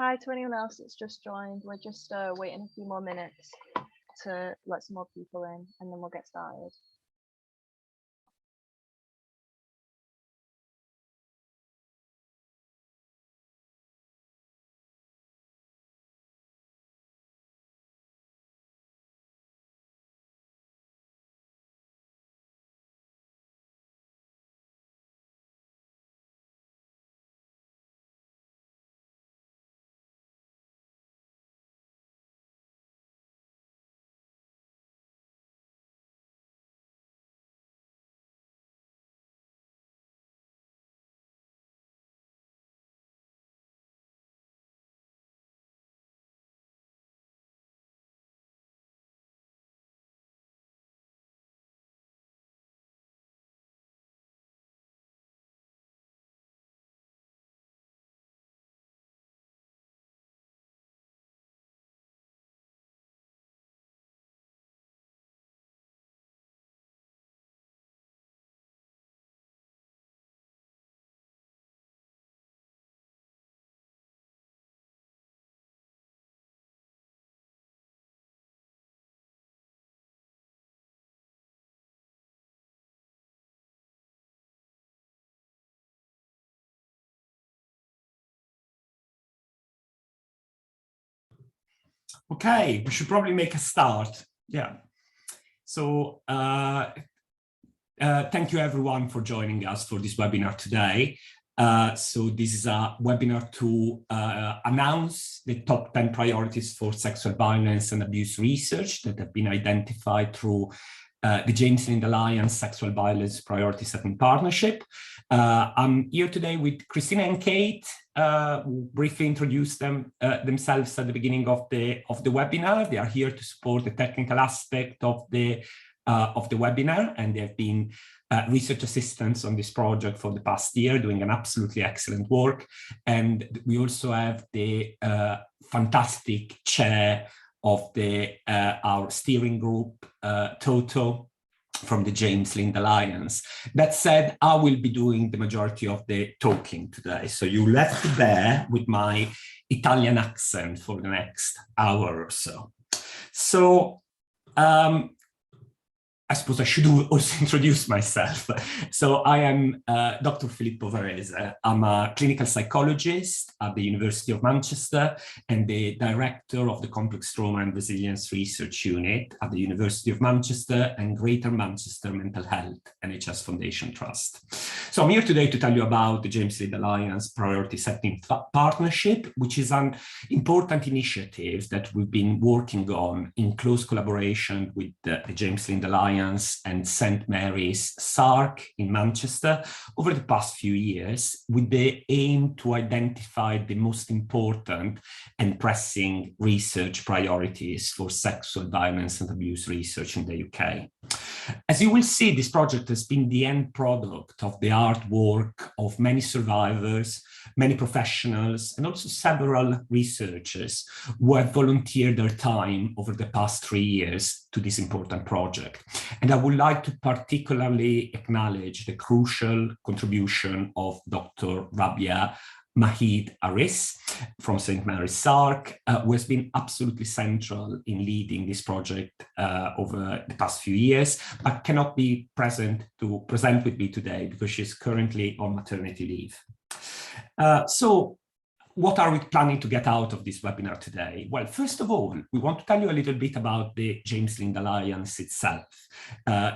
hi to anyone else that's just joined. We're just waiting a few more minutes to let some more people in, and then we'll get started. Okay, we should probably make a start. Yeah. So thank you everyone for joining us for this webinar today. So this is a webinar to announce the top 10 priorities for sexual violence and abuse research that have been identified through the James Lind Alliance Sexual Violence Priority Setting Partnership. I'm here today with Christina and Kate, who briefly introduced themselves at the beginning of the webinar. They are here to support the technical aspect of the webinar, and they have been research assistants on this project for the past year, doing an absolutely excellent work. And we also have the fantastic chair of our steering group, Toto, from the James Lind Alliance. That said, I will be doing the majority of the talking today, so you'll have to bear with my Italian accent for the next hour or so. So, I suppose I should also introduce myself. So I am Dr. Filippo Varese. I'm a clinical psychologist at the University of Manchester and the director of the Complex Trauma and Resilience Research Unit at the University of Manchester and Greater Manchester Mental Health NHS Foundation Trust. So I'm here today to tell you about the James Lind Alliance Priority Setting Partnership, which is an important initiative that we've been working on in close collaboration with the James Lind Alliance and St. Mary's SARC in Manchester over the past few years, with the aim to identify the most important and pressing research priorities for sexual violence and abuse research in the UK. As you will see, this project has been the end product of the hard work of many survivors, many professionals, and also several researchers who have volunteered their time over the past 3 years to this important project. And I would like to particularly acknowledge the crucial contribution of Dr. Rabia Mahid Aris from St. Mary's SARC, who has been absolutely central in leading this project over the past few years, but cannot be present to present with me today because she's currently on maternity leave. So what are we planning to get out of this webinar today? Well, first of all, we want to tell you a little bit about the James Lind Alliance itself.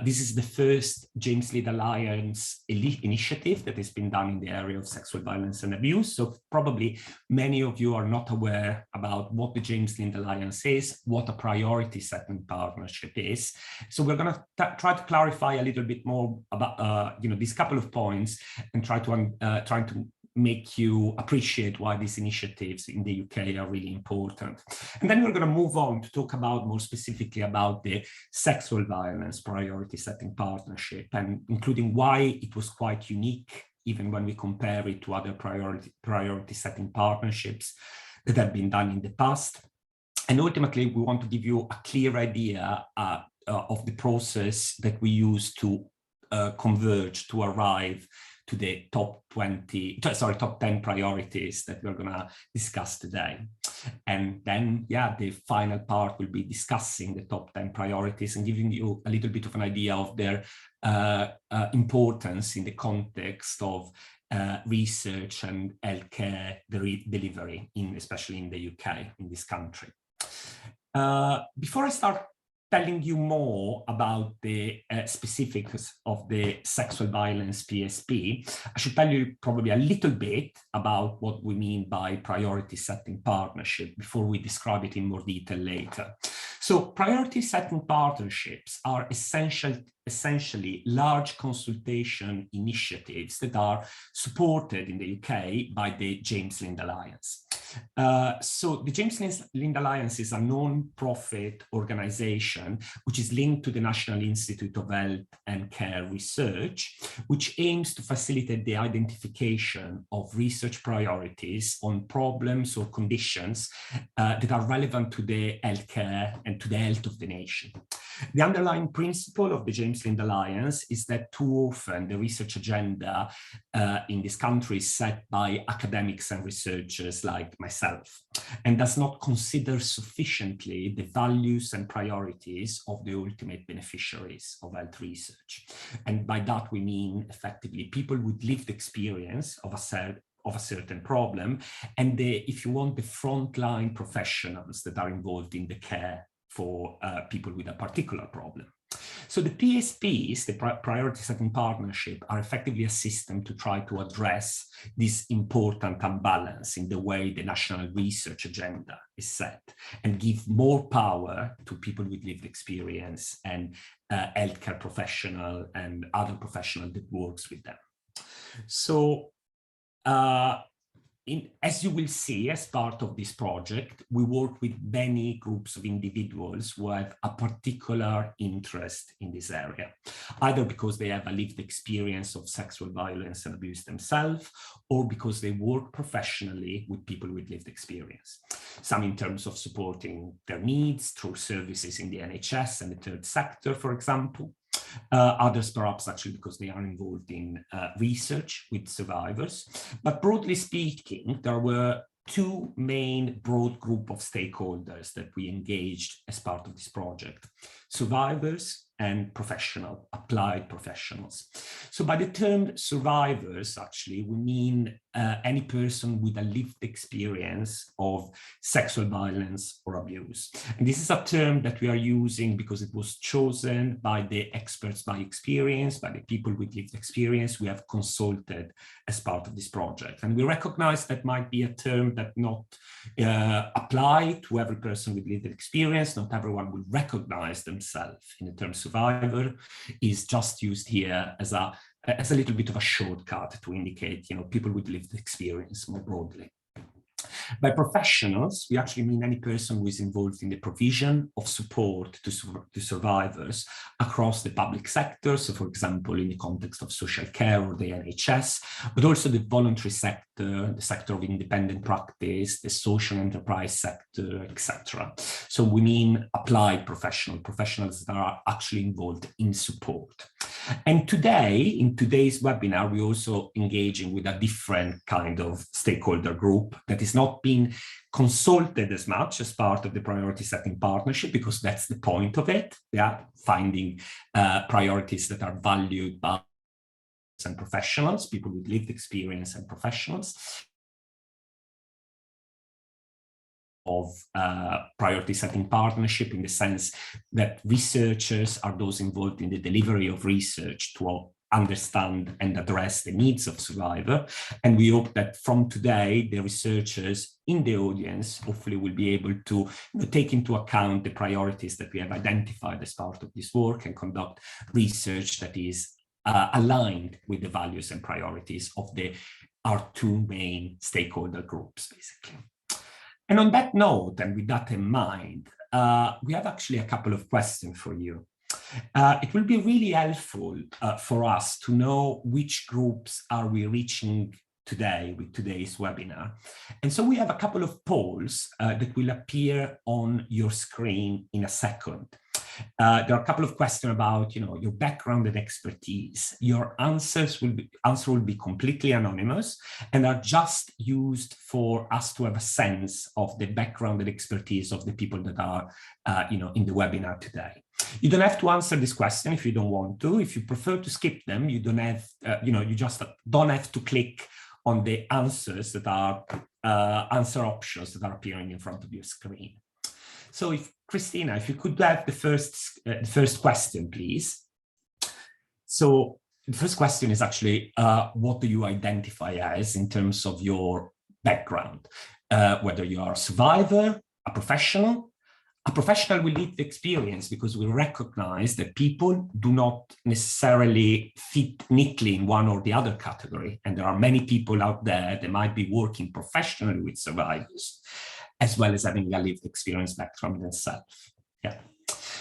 This is the first James Lind Alliance initiative that has been done in the area of sexual violence and abuse. So probably many of you are not aware about what the James Lind Alliance is, what a priority setting partnership is. So we're going to try to clarify a little bit more about these couple of points and try to make you appreciate why these initiatives in the UK are really important. And then we're going to move on to talk about more specifically about the sexual violence priority setting partnership, and including why it was quite unique, even when we compare it to other priority setting partnerships that have been done in the past. And ultimately, we want to give you a clear idea of the process that we use to converge to arrive to the top 10 priorities that we're going to discuss today. And then, yeah, the final part will be discussing the top 10 priorities and giving you a little bit of an idea of their importance in the context of research and healthcare delivery, especially in the UK, in this country. Before I start telling you more about the specifics of the Sexual Violence PSP, I should tell you probably a little bit about what we mean by priority setting partnership before we describe it in more detail later. So priority setting partnerships are essentially large consultation initiatives that are supported in the UK by the James Lind Alliance. So the James Lind Alliance is a non-profit organization which is linked to the National Institute of Health and Care Research, which aims to facilitate the identification of research priorities on problems or conditions that are relevant to the healthcare and to the health of the nation. The underlying principle of the James Lind Alliance is that too often the research agenda in this country is set by academics and researchers like myself, and does not consider sufficiently the values and priorities of the ultimate beneficiaries of health research. And by that we mean effectively people with lived experience of a certain problem, and if you want, the frontline professionals that are involved in the care for people with a particular problem. So the PSPs, the priority setting partnership, are effectively a system to try to address this important imbalance in the way the national research agenda is set and give more power to people with lived experience and healthcare professional and other professional that works with them. So as you will see, as part of this project, we work with many groups of individuals who have a particular interest in this area, either because they have a lived experience of sexual violence and abuse themselves, or because they work professionally with people with lived experience. Some in terms of supporting their needs through services in the NHS and the third sector, for example. Others perhaps actually because they are involved in research with survivors. But broadly speaking, there were two main broad group of stakeholders that we engaged as part of this project: survivors and applied professionals. So by the term survivors, actually, we mean any person with a lived experience of sexual violence or abuse. And this is a term that we are using because it was chosen by the experts by experience, by the people with lived experience we have consulted as part of this project. And we recognize that might be a term that not apply to every person with lived experience. Not everyone will recognize themselves in the term survivor. Is just used here as a little bit of a shortcut to indicate, people with lived experience more broadly. By professionals, we actually mean any person who is involved in the provision of support to survivors across the public sector. So, for example, in the context of social care or the NHS, but also the voluntary sector, the sector of independent practice, the social enterprise sector, etc. So we mean applied professionals that are actually involved in support. And today, in today's webinar, we're also engaging with a different kind of stakeholder group that is not being consulted as much as part of the priority setting partnership, because that's the point of it. Yeah, finding priorities that are valued by and professionals, people with lived experience and professionals. Of priority setting partnership, in the sense that researchers are those involved in the delivery of research to understand and address the needs of survivor. And we hope that from today, the researchers in the audience hopefully will be able to take into account the priorities that we have identified as part of this work and conduct research that is aligned with the values and priorities of our two main stakeholder groups, basically. And on that note, and with that in mind, we have actually a couple of questions for you. It will be really helpful for us to know which groups are we reaching today with today's webinar. And so we have a couple of polls that will appear on your screen in a second. There are a couple of questions about, your background and expertise. Your answer will be completely anonymous and are just used for us to have a sense of the background and expertise of the people that are, in the webinar today. You don't have to answer this question if you don't want to. If you prefer to skip them, you don't have, you just don't have to click on the answers that are answer options that are appearing in front of your screen. So if Christina, if you could have the first question, please. So the first question is actually, what do you identify as in terms of your background? Whether you are a survivor, a professional. A professional will lead the experience because we recognize that people do not necessarily fit neatly in one or the other category. And there are many people out there that might be working professionally with survivors, as well as having a lived experience background themselves. Yeah.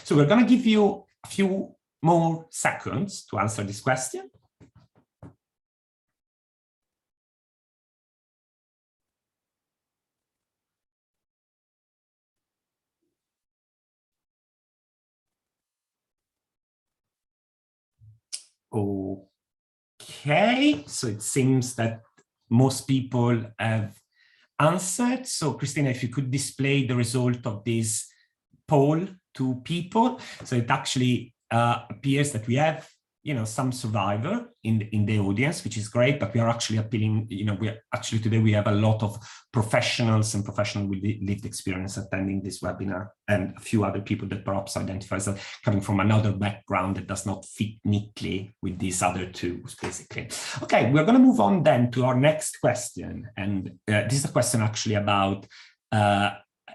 So we're going to give you a few more seconds to answer this question. Okay, so it seems that most people have answered. So Christina, if you could display the result of this poll to people. So it actually appears that we have, some survivor in the audience, which is great, but we are actually appealing, today we have a lot of professionals and professionals with lived experience attending this webinar, and a few other people that perhaps identify as coming from another background that does not fit neatly with these other two, basically. Okay, we're going to move on then to our next question. And this is a question actually about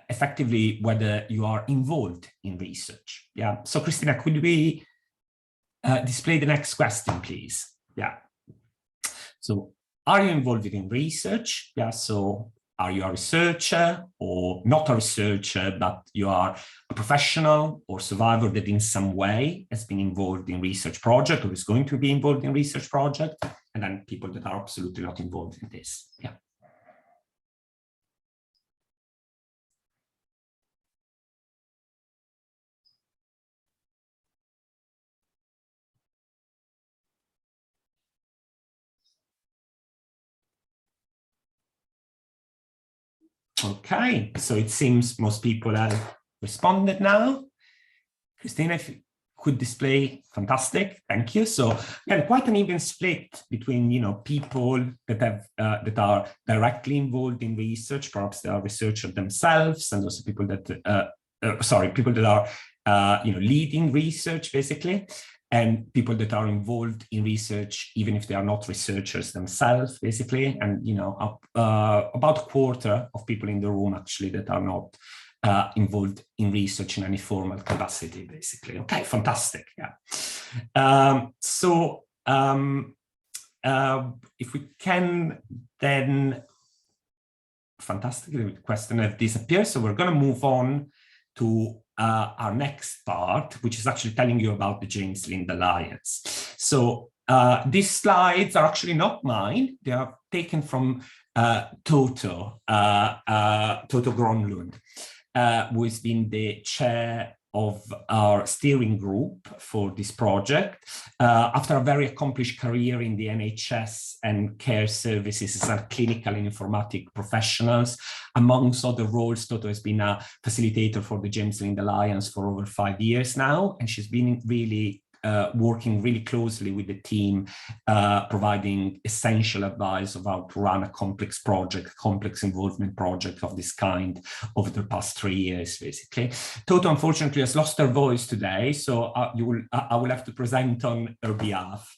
effectively whether you are involved in research. Yeah. So Christina, could we display the next question, please? Yeah. So are you involved in research? Yeah. So are you a researcher or not a researcher, but you are a professional or survivor that in some way has been involved in research project or is going to be involved in research project? And then people that are absolutely not involved in this. Yeah. Okay, so it seems most people have responded now. Christina, if you could display, fantastic, thank you. So yeah, quite an even split between people that have that are directly involved in research, perhaps they are researchers themselves, and also people that people that are leading research basically, and people that are involved in research, even if they are not researchers themselves, basically. And, about a quarter of people in the room actually that are not involved in research in any formal capacity, basically. Okay, fantastic. Yeah. If we can then, fantastic, the question has disappeared. So we're going to move on to our next part, which is actually telling you about the James Lind Alliance. So these slides are actually not mine. They are taken from Toto Gronlund, who has been the chair of our steering group for this project. After a very accomplished career in the NHS and care services as a clinical and informatic professionals, amongst other roles, Toto has been a facilitator for the James Lind Alliance for over 5 years now, and she's been really working really closely with the team, providing essential advice of how to run a complex involvement project of this kind over the past 3 years, basically. Toto, unfortunately, has lost her voice today, so I will have to present on her behalf.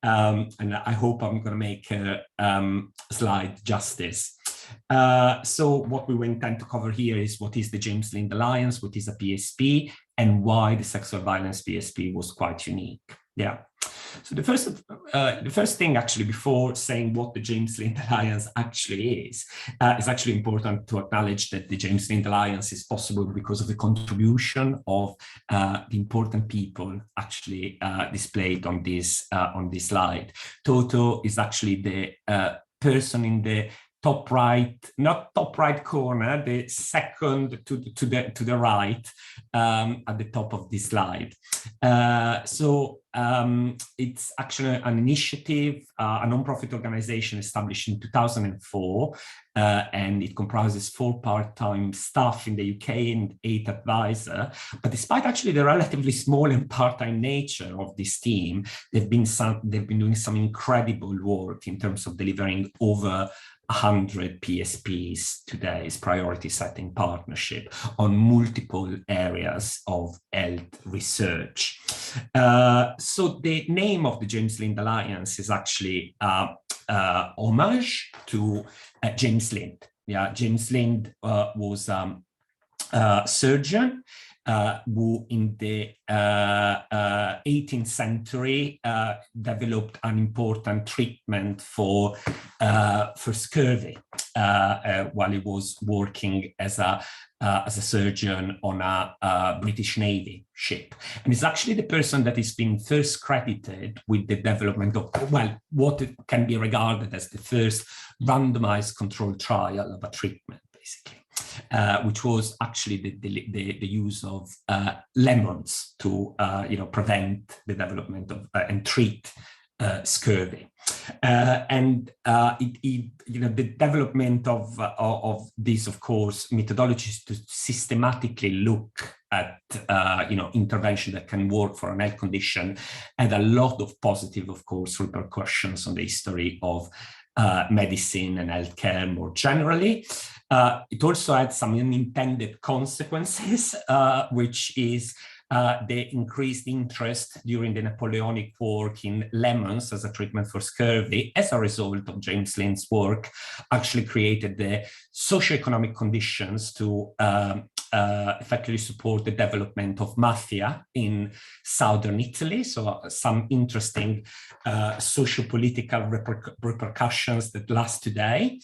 And I hope I'm going to make her slide justice. So what we intend to cover here is what is the James Lind Alliance, what is a PSP, and why the Sexual Violence PSP was quite unique. Yeah. So the first thing actually, before saying what the James Lind Alliance actually is actually important to acknowledge that the James Lind Alliance is possible because of the contribution of the important people actually displayed on this slide. Toto is actually the person in the top right, not top right corner, the second to the right at the top of this slide. It's actually an initiative, a non-profit organization established in 2004, and it comprises 4 part-time staff in the UK and 8 advisors. But despite actually the relatively small and part-time nature of this team, they've been doing some incredible work in terms of delivering over 100 PSPs, today's priority setting partnership, on multiple areas of health research. So the name of the James Lind Alliance is actually homage to James Lind. Yeah, James Lind was a surgeon who in the 18th century developed an important treatment for scurvy while he was working as a surgeon on a British Navy ship. And it's actually the person that is being first credited with the development of, well, what can be regarded as the first randomized controlled trial of a treatment, basically. Which was actually the use of lemons to prevent the development of and treat scurvy. The development of this, of course, methodologies to systematically look at intervention that can work for an health condition had a lot of positive, of course, repercussions on the history of medicine and healthcare more generally. It also had some unintended consequences, which is the increased interest during the Napoleonic war in lemons as a treatment for scurvy, as a result of James Lind's work, actually created the socioeconomic conditions to effectively support the development of mafia in southern Italy. So some interesting socio-political repercussions that last today.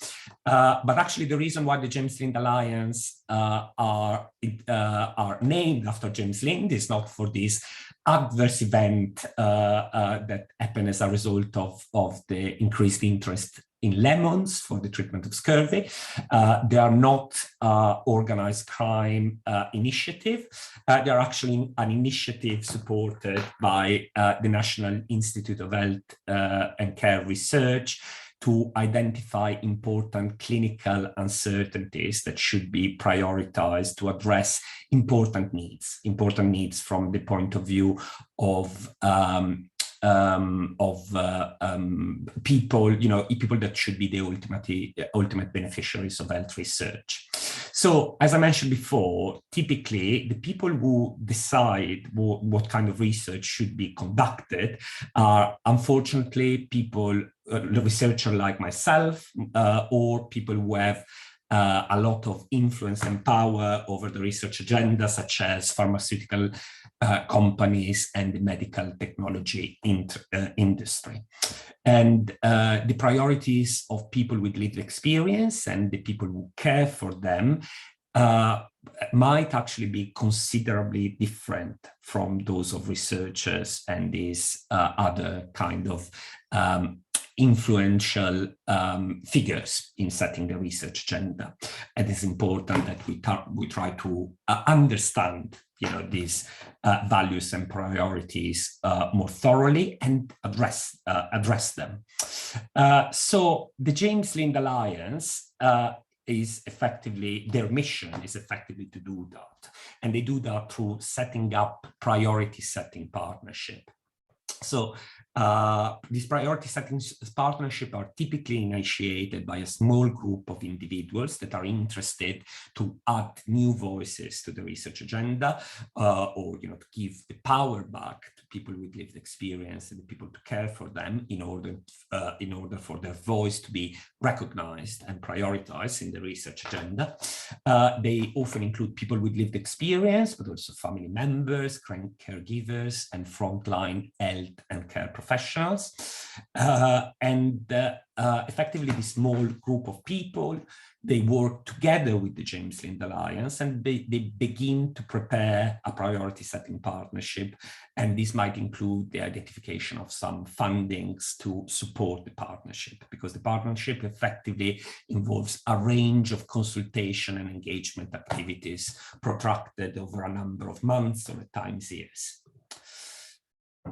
But actually the reason why the James Lind Alliance are named after James Lind is not for this adverse event that happened as a result of the increased interest in lemons for the treatment of scurvy. They are not organized crime initiative. They are actually an initiative supported by the National Institute of Health and Care Research to identify important clinical uncertainties that should be prioritized to address important needs from the point of view of people, people that should be the ultimate beneficiaries of health research. So, as I mentioned before, typically the people who decide what kind of research should be conducted are, unfortunately, people, researchers like myself, or people who have a lot of influence and power over the research agenda, such as pharmaceutical companies and the medical technology industry. And the priorities of people with lived experience and the people who care for them might actually be considerably different from those of researchers and these other kind of influential figures in setting the research agenda. And it's important that we try to understand these values and priorities more thoroughly and address them. So the James Lind Alliance is effectively, their mission is effectively to do that. And they do that through setting up priority setting partnership. So these priority setting partnerships are typically initiated by a small group of individuals that are interested to add new voices to the research agenda, or to give the power back to people with lived experience and the people to care for them in order for their voice to be recognized and prioritized in the research agenda. They often include people with lived experience, but also family members, caregivers, and frontline health and care professionals. Effectively, this small group of people they work together with the James Lind Alliance, and they begin to prepare a priority setting partnership. And this might include the identification of some fundings to support the partnership, because the partnership effectively involves a range of consultation and engagement activities protracted over a number of months or at times years.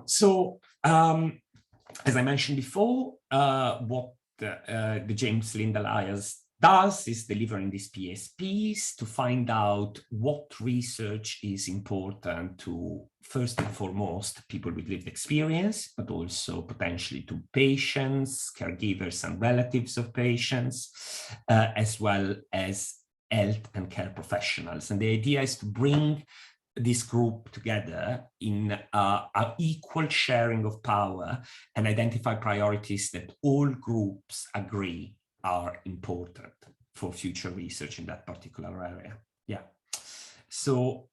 So, as I mentioned before, what the James Lind Alliance does is delivering these PSPs to find out what research is important to, first and foremost, people with lived experience, but also potentially to patients, caregivers, and relatives of patients, as well as health and care professionals. And the idea is to bring this group together in an equal sharing of power and identify priorities that all groups agree are important for future research in that particular area. Yeah. So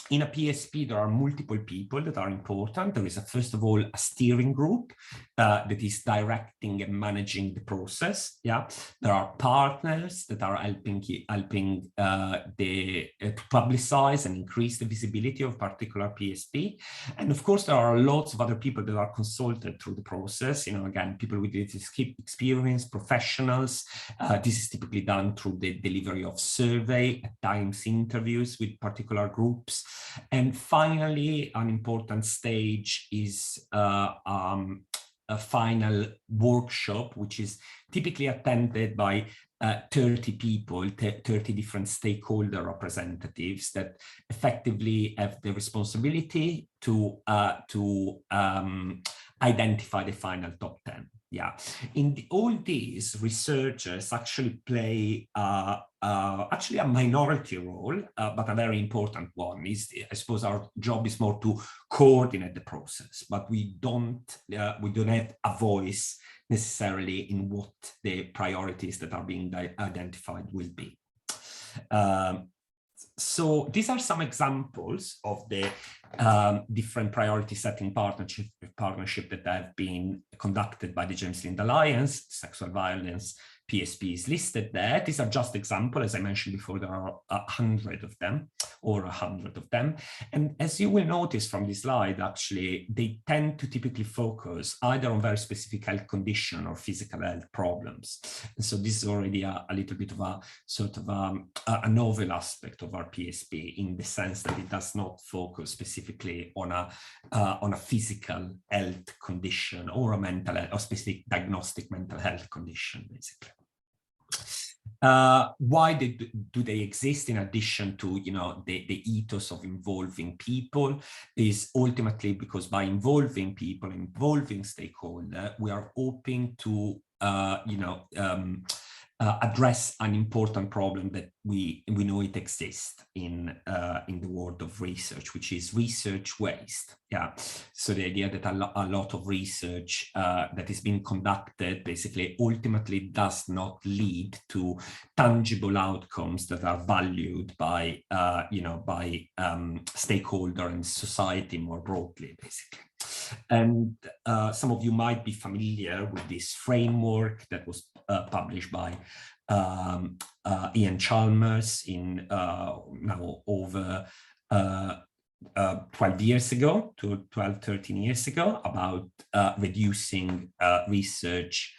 in a PSP, there are multiple people that are important. There is, first of all, a steering group that is directing and managing the process. Yeah, there are partners that are helping to publicize and increase the visibility of particular PSP. And of course, there are lots of other people that are consulted through the process. You know, again, people with experience, professionals. This is typically done through the delivery of survey, at times interviews with particular groups. And finally, an important stage is a final workshop, which is typically attended by 30 people, 30 different stakeholder representatives that effectively have the responsibility to identify the final top 10. Yeah, in all these, researchers actually play actually a minority role, but a very important one. I suppose our job is more to coordinate the process, but we don't have a voice necessarily in what the priorities that are being identified will be. So these are some examples of the different priority setting partnership that have been conducted by the James Lind Alliance. Sexual violence PSP is listed there. These are just examples. As I mentioned before, there are 100 of them, or 100 of them. And as you will notice from this slide, actually, they tend to typically focus either on very specific health condition or physical health problems. And so this is already a little bit of a sort of a novel aspect of our PSP, in the sense that it does not focus specifically on a physical health condition or a mental health, or specific diagnostic mental health condition, basically. Why do they exist in addition to, you know, the ethos of involving people? Is ultimately because by involving people, involving stakeholders, we are hoping to address an important problem that we know it exists in the world of research, which is research waste. Yeah, so the idea that a lot of research that is being conducted basically ultimately does not lead to tangible outcomes that are valued by stakeholder and society more broadly, basically. And some of you might be familiar with this framework that was published by Ian Chalmers in now over 12 years ago, to 12, 13 years ago, about reducing research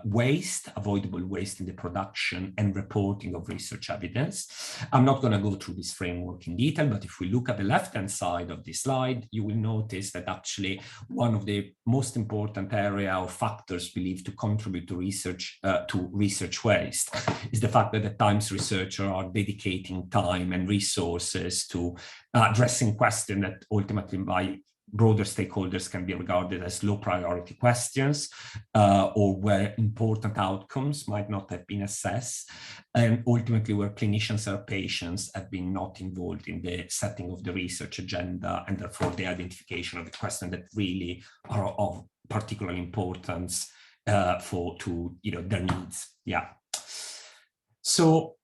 waste, avoidable waste in the production and reporting of research evidence. I'm not going to go through this framework in detail, but if we look at the left-hand side of this slide, you will notice that actually one of the most important area or factors believed to contribute to research waste is the fact that at times researchers are dedicating time and resources to addressing questions that ultimately by broader stakeholders can be regarded as low priority questions, or where important outcomes might not have been assessed, and ultimately where clinicians or patients have been not involved in the setting of the research agenda, and therefore the identification of the questions that really are of particular importance to their needs. Yeah. So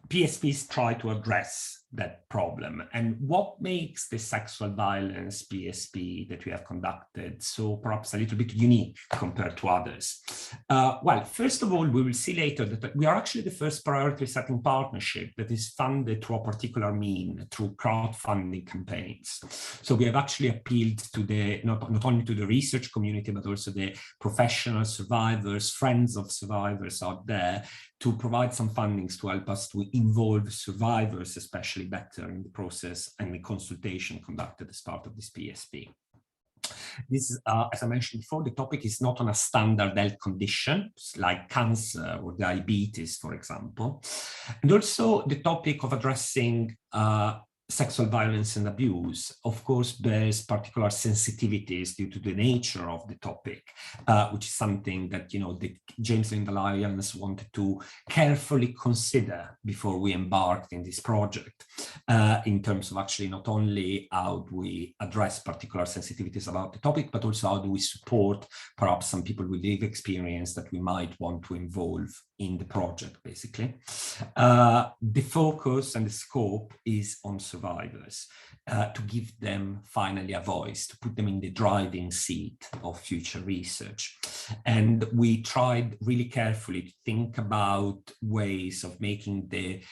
PSPs try to address that problem, and what makes the sexual violence PSP that we have conducted so perhaps a little bit unique compared to others? Well, first of all, we will see later that we are actually the first priority setting partnership that is funded through a particular mean, through crowdfunding campaigns. So we have actually appealed to the not only to the research community, but also the professional survivors, friends of survivors out there, to provide some fundings to help us to involve survivors, especially better in the process and the consultation conducted as part of this PSP. This is, as I mentioned before, the topic is not on a standard health condition like cancer or diabetes, for example. And also the topic of addressing sexual violence and abuse, of course, bears particular sensitivities due to the nature of the topic, which is something that, you know, the James Lind Alliance wanted to carefully consider before we embarked in this project, in terms of actually not only how do we address particular sensitivities about the topic, but also how do we support perhaps some people with lived experience that we might want to involve in the project, basically. The focus and the scope is on survivors, to give them finally a voice, to put them in the driving seat of future research. And we tried really carefully to think about ways of making the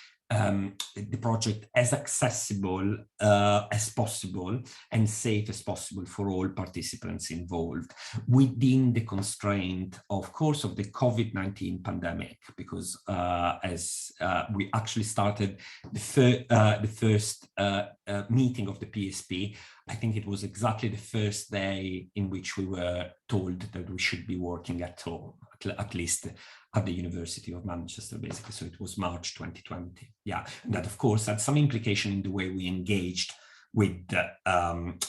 project as accessible as possible and safe as possible for all participants involved, within the constraint, of course, of the COVID-19 pandemic, because as we actually started the first meeting of the PSP, I think it was exactly the first day in which we were told that we should be working at home, at least at the University of Manchester, basically. So it was March 2020. Yeah, and that of course had some implication in the way we engaged with, with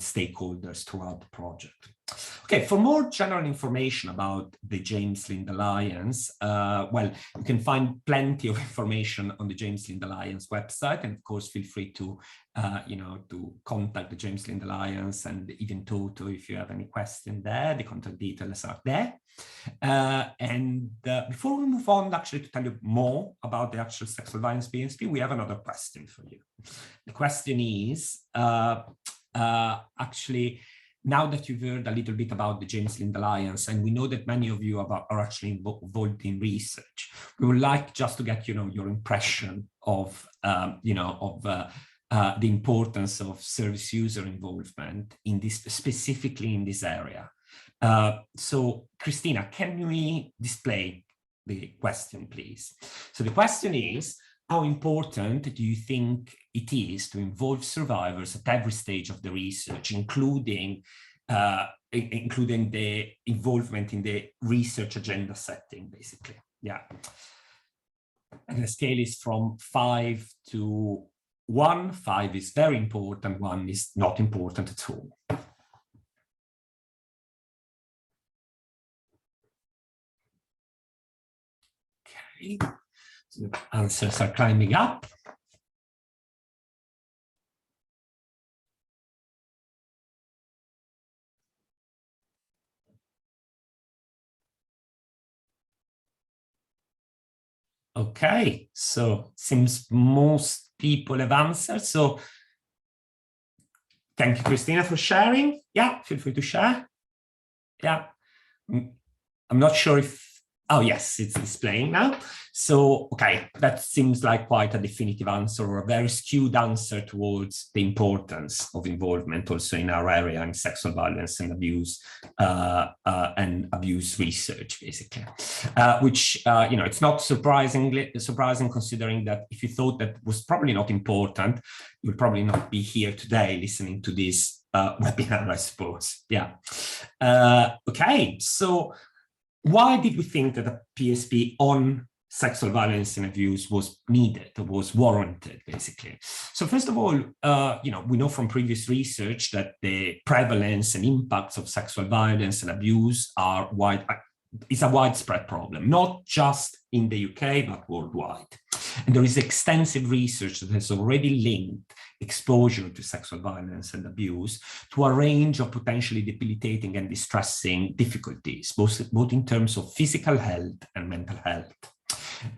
stakeholders throughout the project. Okay, for more general information about the James Lind Alliance, well, you can find plenty of information on the James Lind Alliance website, and of course, feel free to, to contact the James Lind Alliance and even Toto if you have any question there. The contact details are there. Before we move on, actually, to tell you more about the actual sexual violence PSP, we have another question for you. The question is, actually, now that you've heard a little bit about the James Lind Alliance, and we know that many of you are actually involved in research, we would like just to get, your impression of, the importance of service user involvement in this, specifically in this area. So, Christina, can we display the question, please? So the question is, how important do you think it is to involve survivors at every stage of the research, including the involvement in the research agenda setting, basically? Yeah. And the scale is from 5 to 1. 5 is very important, 1 is not important at all. Okay. So the answers are climbing up. Okay, so seems most people have answered. So thank you, Christina, for sharing. Yeah, feel free to share. Yeah, I'm not sure if, oh yes, it's displaying now. So, okay, that seems like quite a definitive answer, or a very skewed answer towards the importance of involvement also in our area in sexual violence and abuse research, basically. Which, it's not surprising considering that if you thought that was probably not important, you would probably not be here today listening to this webinar, I suppose. Yeah. Okay, so why did we think that a PSP on sexual violence and abuse was needed, was warranted, basically? So first of all, we know from previous research that the prevalence and impacts of sexual violence and abuse is a widespread problem, not just in the UK, but worldwide. And there is extensive research that has already linked exposure to sexual violence and abuse to a range of potentially debilitating and distressing difficulties, both in terms of physical health and mental health.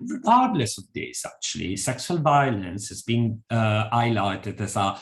Regardless of this, actually, sexual violence has been highlighted as a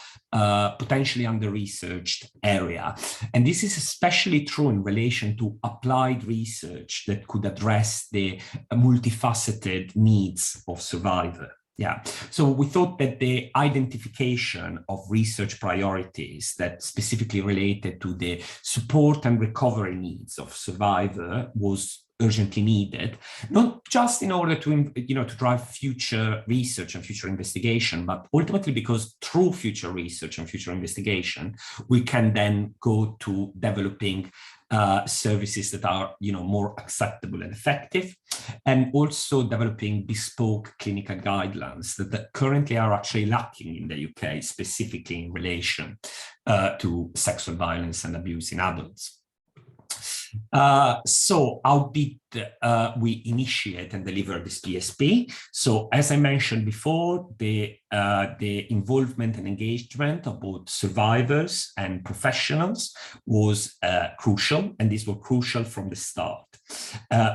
potentially under-researched area. And this is especially true in relation to applied research that could address the multifaceted needs of survivors. Yeah, so we thought that the identification of research priorities that specifically related to the support and recovery needs of survivor was urgently needed, not just in order to, to drive future research and future investigation, but ultimately because through future research and future investigation, we can then go to developing services that are, more acceptable and effective, and also developing bespoke clinical guidelines that currently are actually lacking in the UK, specifically in relation to sexual violence and abuse in adults. So how did we initiate and deliver this PSP? So as I mentioned before, the involvement and engagement of both survivors and professionals was crucial, and these were crucial from the start.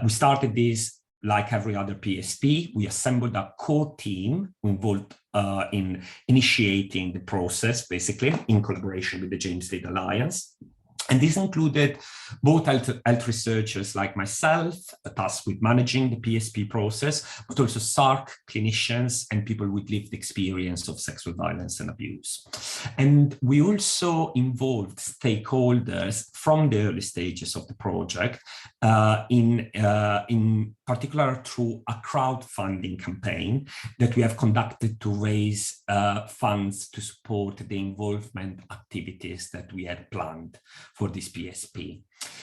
We started this like every other PSP. We assembled a core team involved in initiating the process, basically, in collaboration with the James Dade Alliance. And this included both health researchers like myself, tasked with managing the PSP process, but also SARC clinicians and people with lived experience of sexual violence and abuse. And we also involved stakeholders from the early stages of the project, in particular through a crowdfunding campaign that we have conducted to raise funds to support the involvement activities that we had planned for this PSP.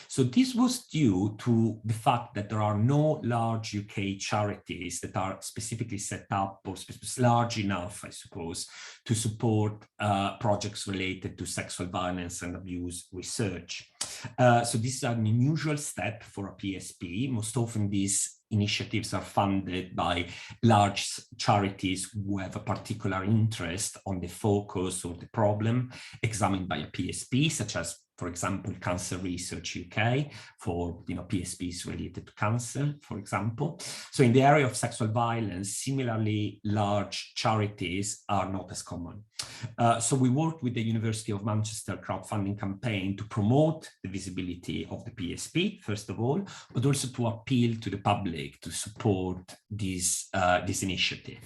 So this was due to the fact that there are no large UK charities that are specifically set up or large enough, I suppose, to support projects related to sexual violence and abuse research. So this is an unusual step for a PSP. Most often these initiatives are funded by large charities who have a particular interest on the focus of the problem examined by a PSP, such as, for example, Cancer Research UK for PSPs related to cancer, for example. So in the area of sexual violence, similarly large charities are not as common. So we worked with the University of Manchester crowdfunding campaign to promote the visibility of the PSP, first of all, but also to appeal to the public to support this initiative.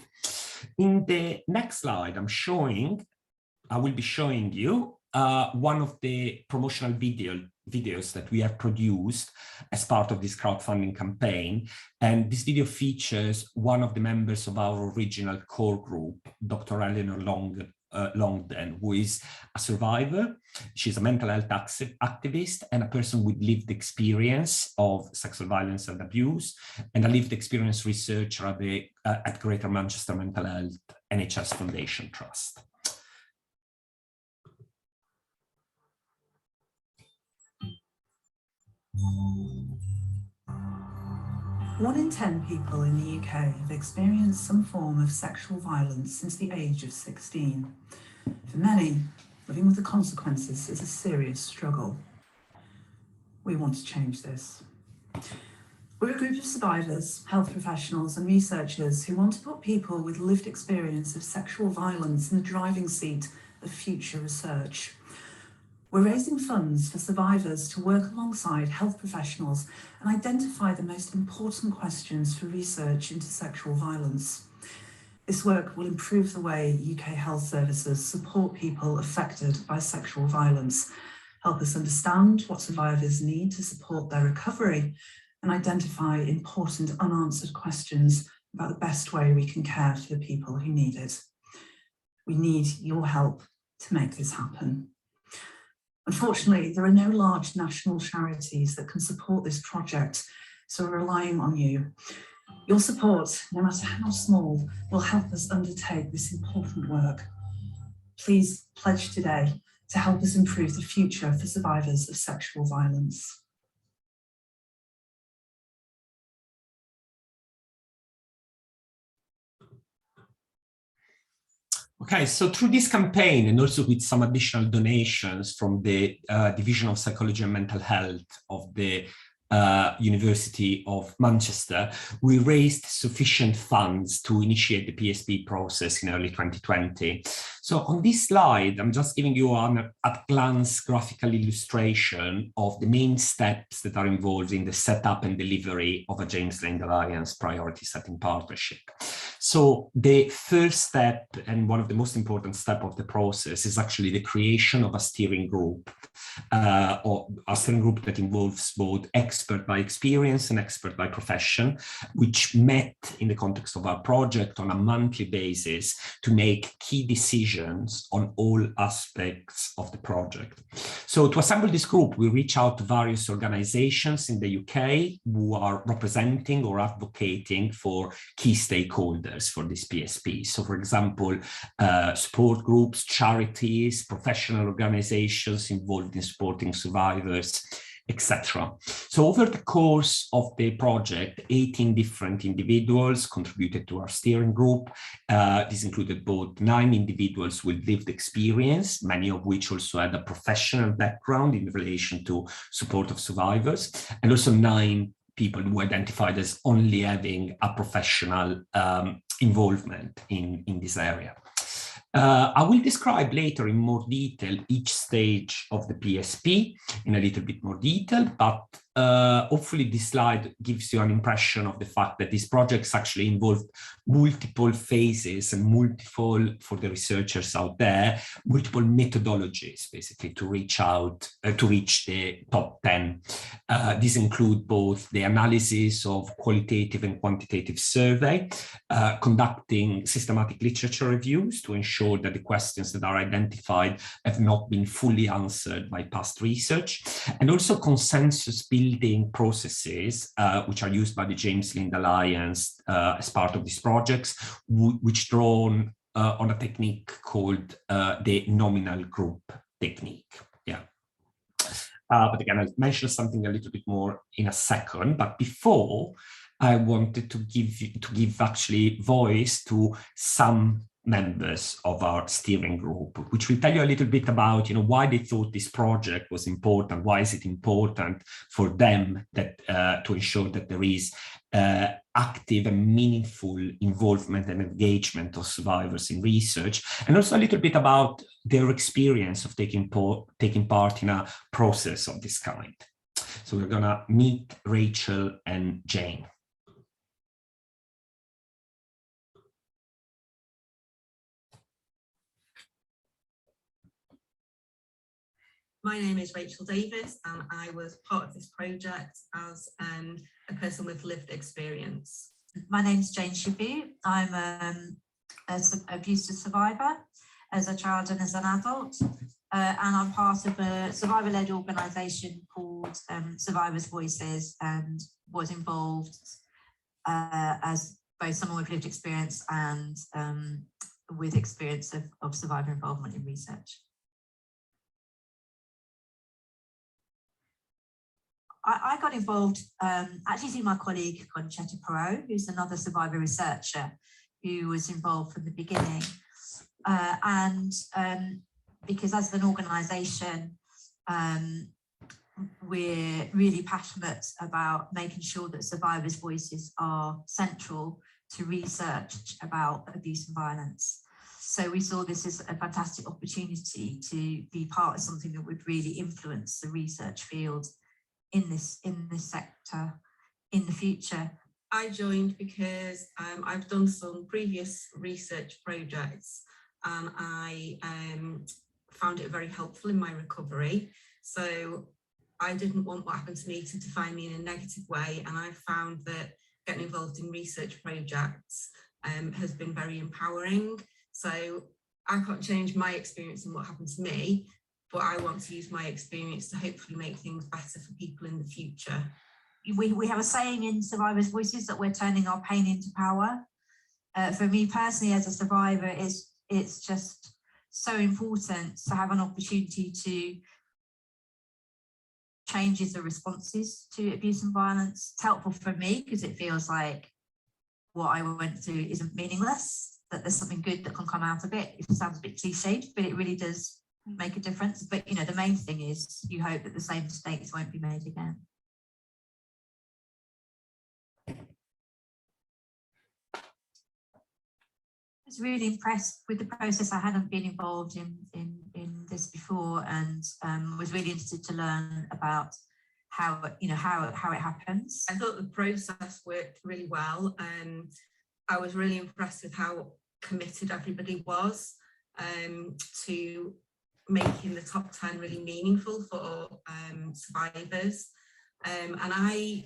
In the next slide, I will be showing you one of the promotional videos that we have produced as part of this crowdfunding campaign. And this video features one of the members of our original core group, Dr. Eleanor Longden, who is a survivor. She's a mental health activist and a person with lived experience of sexual violence and abuse, and a lived experience researcher at Greater Manchester Mental Health NHS Foundation Trust. 1 in 10 people in the UK have experienced some form of sexual violence since the age of 16. For many, living with the consequences is a serious struggle. We want to change this. We're a group of survivors, health professionals and researchers who want to put people with lived experience of sexual violence in the driving seat of future research. We're raising funds for survivors to work alongside health professionals and identify the most important questions for research into sexual violence. This work will improve the way UK health services support people affected by sexual violence, help us understand what survivors need to support their recovery, and identify important unanswered questions about the best way we can care for the people who need it. We need your help to make this happen. Unfortunately, there are no large national charities that can support this project, so we're relying on you. Your support, no matter how small, will help us undertake this important work. Please pledge today to help us improve the future for survivors of sexual violence. Okay, so through this campaign and also with some additional donations from the Division of Psychology and Mental Health of the University of Manchester, we raised sufficient funds to initiate the PSP process in early 2020. So on this slide, I'm just giving you an at-glance graphical illustration of the main steps that are involved in the setup and delivery of a James Lind Alliance priority setting partnership. So the first step, and one of the most important steps of the process, is actually the creation of a steering group, or a steering group that involves both expert by experience and expert by profession, which met in the context of our project on a monthly basis to make key decisions on all aspects of the project. So to assemble this group, we reach out to various organizations in the UK who are representing or advocating for key stakeholders for this PSP. So for example, support groups, charities, professional organizations involved in supporting survivors, etc. So over the course of the project, 18 different individuals contributed to our steering group. This included both 9 individuals with lived experience, many of which also had a professional background in relation to support of survivors, and also 9 people who identified as only having a professional involvement in this area. I will describe later in more detail each stage of the PSP in a little bit more detail, but hopefully this slide gives you an impression of the fact that these projects actually involved multiple phases and multiple, for the researchers out there, multiple methodologies basically to reach out, to reach the top 10. These include both the analysis of qualitative and quantitative survey, conducting systematic literature reviews to ensure that the questions that are identified have not been fully answered by past research, and also consensus building processes, which are used by the James Lind Alliance as part of these projects, which draw on a technique called the nominal group technique. Yeah. But again, I'll mention something a little bit more in a second. But before, I wanted to give actually voice to some members of our steering group, which will tell you a little bit about, why they thought this project was important. Why is it important for them that to ensure that there is active and meaningful involvement and engagement of survivors in research, and also a little bit about their experience of taking part in a process of this kind. So we're gonna meet Rachel and Jane. My name is Rachel Davis, and I was part of this project as a person with lived experience. My name is Jane Shabu. I'm an abuse survivor as a child and as an adult, and I'm part of a survivor-led organisation called Survivors' Voices, and was involved as both someone with lived experience and with experience of survivor involvement in research. I got involved actually through my colleague Concetta Perot, who's another survivor researcher who was involved from the beginning. Because as an organisation, we're really passionate about making sure that survivors' voices are central to research about abuse and violence. So we saw this as a fantastic opportunity to be part of something that would really influence the research field in this sector in the future. I joined because I've done some previous research projects, and I found it very helpful in my recovery. So I didn't want what happened to me to define me in a negative way, and I found that getting involved in research projects has been very empowering. So I can't change my experience and what happened to me, but I want to use my experience to hopefully make things better for people in the future. We have a saying in Survivors' Voices that we're turning our pain into power. For me personally, as a survivor, it's just so important to have an opportunity to change the responses to abuse and violence. It's helpful for me because it feels like what I went through isn't meaningless, that there's something good that can come out of it. It sounds a bit cliched, but it really does make a difference. But the main thing is you hope that the same mistakes won't be made again. was really impressed with the process. I hadn't been involved in this before, and was really interested to learn about how it happens. I thought the process worked really well. I was really impressed with how committed everybody was to making the top 10 really meaningful for survivors, and I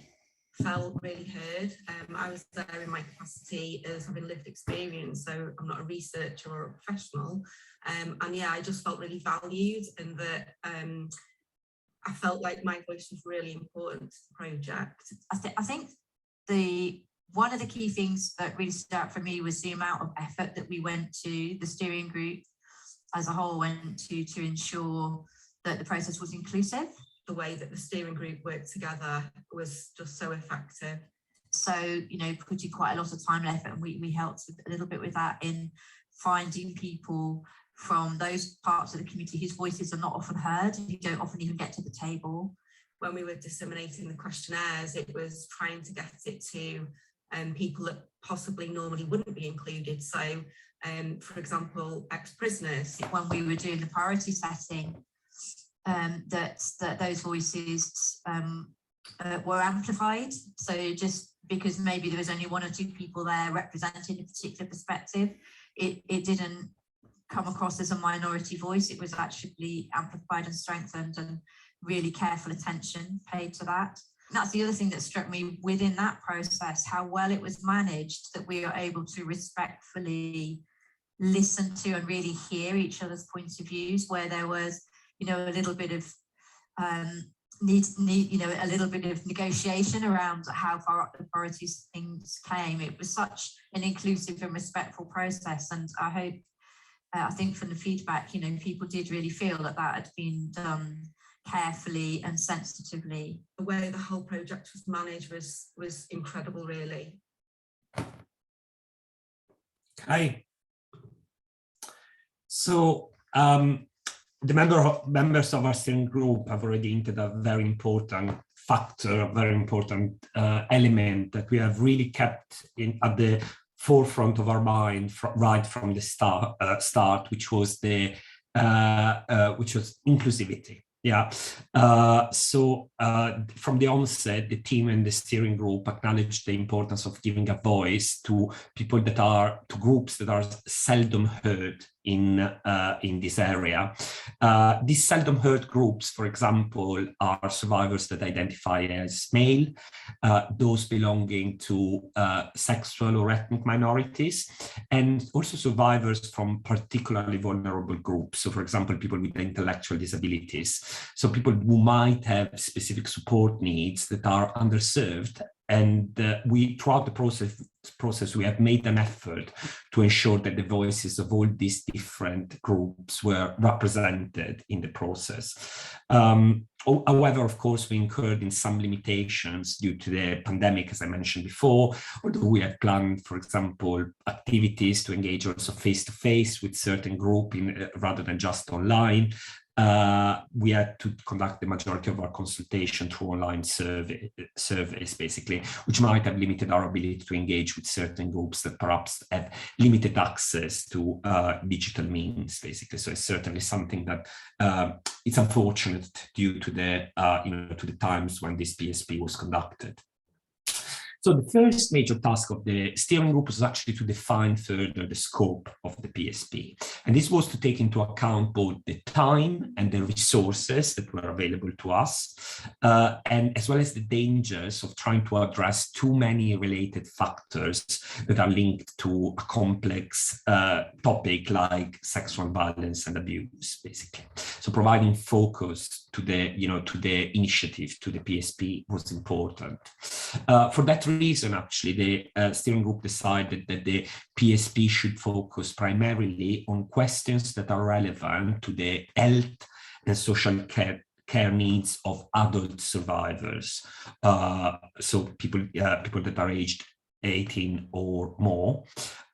felt really heard. I was there in my capacity as having lived experience, so I'm not a researcher or a professional, and yeah, I just felt really valued, and that I felt like my voice was really important to the project. I think one of the key things that really stood out for me was the amount of effort that we went to, the steering group as a whole went to ensure that the process was inclusive. The way that the steering group worked together was just so effective. So, putting quite a lot of time and effort, and we helped a little bit with that in finding people from those parts of the community whose voices are not often heard, who don't often even get to the table. When we were disseminating the questionnaires, it was trying to get it to people that possibly normally wouldn't be included. So, for example, ex-prisoners. When we were doing the priority setting, that those voices were amplified. So just because maybe there was only one or two people there representing a particular perspective, it didn't come across as a minority voice. It was actually amplified and strengthened, and really careful attention paid to that. And that's the other thing that struck me within that process, how well it was managed, that we are able to respectfully listen to and really hear each other's points of views, where there was a little bit of a little bit of negotiation around how far up the priorities things came. It was such an inclusive and respectful process, and I think from the feedback, people did really feel that had been done carefully and sensitively. The way the whole project was managed was incredible, really. Okay. So the members of our steering group have already hinted a very important factor, a very important element that we have really kept at the forefront of our mind right from the start, which was inclusivity. Yeah. So from the onset, the team and the steering group acknowledged the importance of giving a voice to groups that are seldom heard in this area. These seldom heard groups, for example, are survivors that identify as male, those belonging to sexual or ethnic minorities, and also survivors from particularly vulnerable groups. So, for example, people with intellectual disabilities. So people who might have specific support needs that are underserved. And throughout the process, we have made an effort to ensure that the voices of all these different groups were represented in the process. However, of course, we incurred in some limitations due to the pandemic, as I mentioned before, although we had planned, for example, activities to engage also face-to-face with certain groups rather than just online. We had to conduct the majority of our consultation through online surveys, basically, which might have limited our ability to engage with certain groups that perhaps have limited access to digital means, basically. So it's certainly something that it's unfortunate due to the to the times when this PSP was conducted. So the first major task of the steering group was actually to define further the scope of the PSP. And this was to take into account both the time and the resources that were available to us, and as well as the dangers of trying to address too many related factors that are linked to a complex topic like sexual violence and abuse, basically. So providing focus to the initiative, to the PSP was important. For that reason, actually, the steering group decided that the PSP should focus primarily on questions that are relevant to the health and social care needs of adult survivors. So people that are aged 18 or more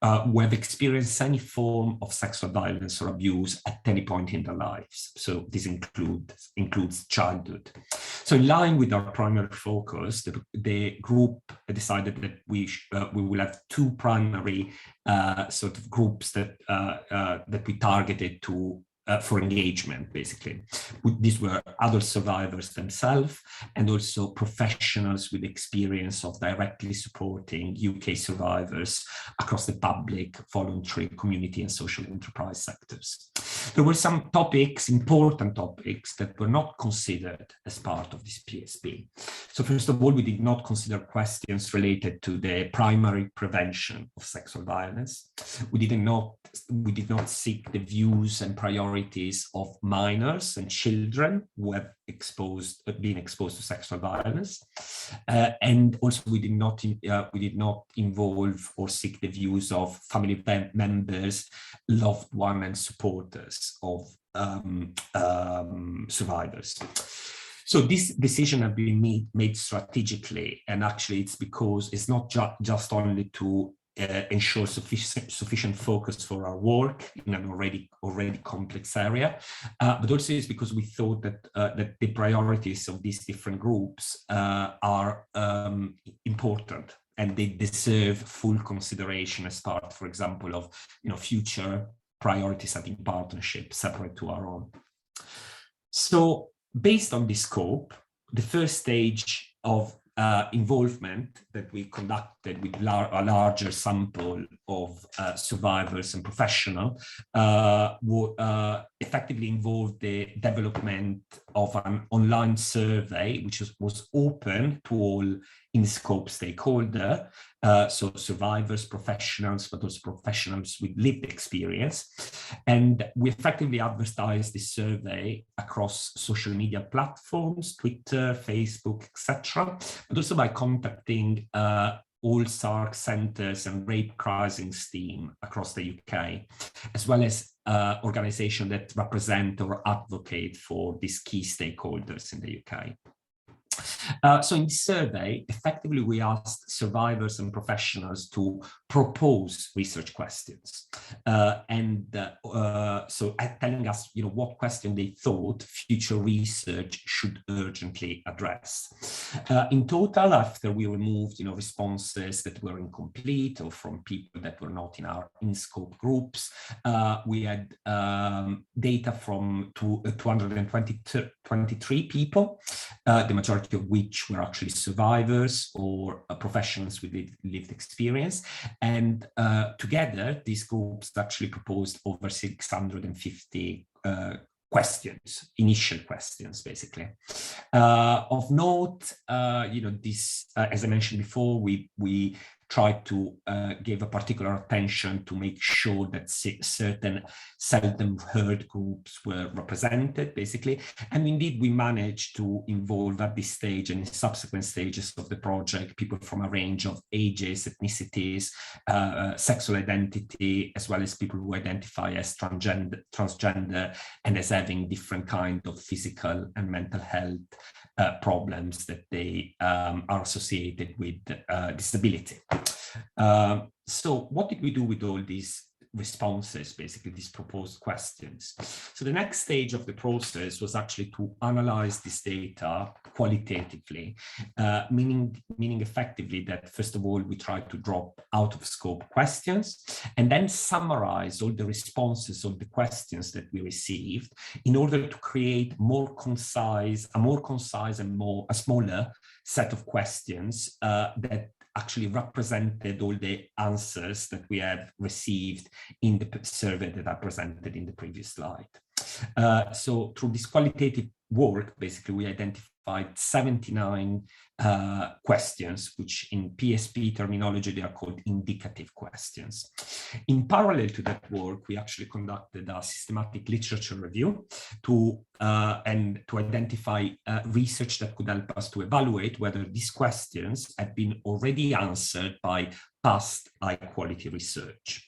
who have experienced any form of sexual violence or abuse at any point in their lives. So this includes childhood. So in line with our primary focus, the group decided that we will have two primary sort of groups that we targeted to for engagement, basically. These were adult survivors themselves and also professionals with experience of directly supporting UK survivors across the public, voluntary, community and social enterprise sectors. There were some topics, important topics, that were not considered as part of this PSP. So first of all, we did not consider questions related to the primary prevention of sexual violence. We did not seek the views and priorities of minors and children who have been exposed to sexual violence, and also we did not involve or seek the views of family members, loved ones, and supporters of survivors. So this decision has been made strategically, and actually it's because it's not just only to ensure sufficient focus for our work in an already complex area, but also it's because we thought that that the priorities of these different groups are important, and they deserve full consideration as part, for example, of future priority setting partnerships separate to our own. So based on this scope, the first stage of involvement that we conducted with a larger sample of survivors and professionals effectively involved the development of an online survey, which was open to all in-scope stakeholders, so survivors, professionals, but also professionals with lived experience. And we effectively advertised this survey across social media platforms, Twitter, Facebook, etc., but also by contacting all SARC centres and rape crisis team across the UK, as well as organisations that represent or advocate for these key stakeholders in the UK. So in this survey, effectively, we asked survivors and professionals to propose research questions, so telling us, what question they thought future research should urgently address. In total, after we removed, responses that were incomplete or from people that were not in our in-scope groups, we had data from 223 people, the majority of which were actually survivors or professionals with lived experience. And together, these groups actually proposed over 650 questions, initial questions, basically. Of note, this, as I mentioned before, we tried to give a particular attention to make sure that certain seldom heard groups were represented, basically. And indeed, we managed to involve at this stage and in subsequent stages of the project, people from a range of ages, ethnicities, sexual identity, as well as people who identify as transgender and as having different kind of physical and mental health problems that they are associated with disability. So what did we do with all these responses, basically these proposed questions? So the next stage of the process was actually to analyze this data qualitatively, meaning effectively that first of all, we tried to drop out of scope questions and then summarize all the responses of the questions that we received in order to create a more concise and a smaller set of questions that actually represented all the answers that we have received in the survey that I presented in the previous slide. So through this qualitative work, basically, we identified 79 questions, which in PSP terminology, they are called indicative questions. In parallel to that work, we actually conducted a systematic literature review to identify research that could help us to evaluate whether these questions had been already answered by past high-quality research.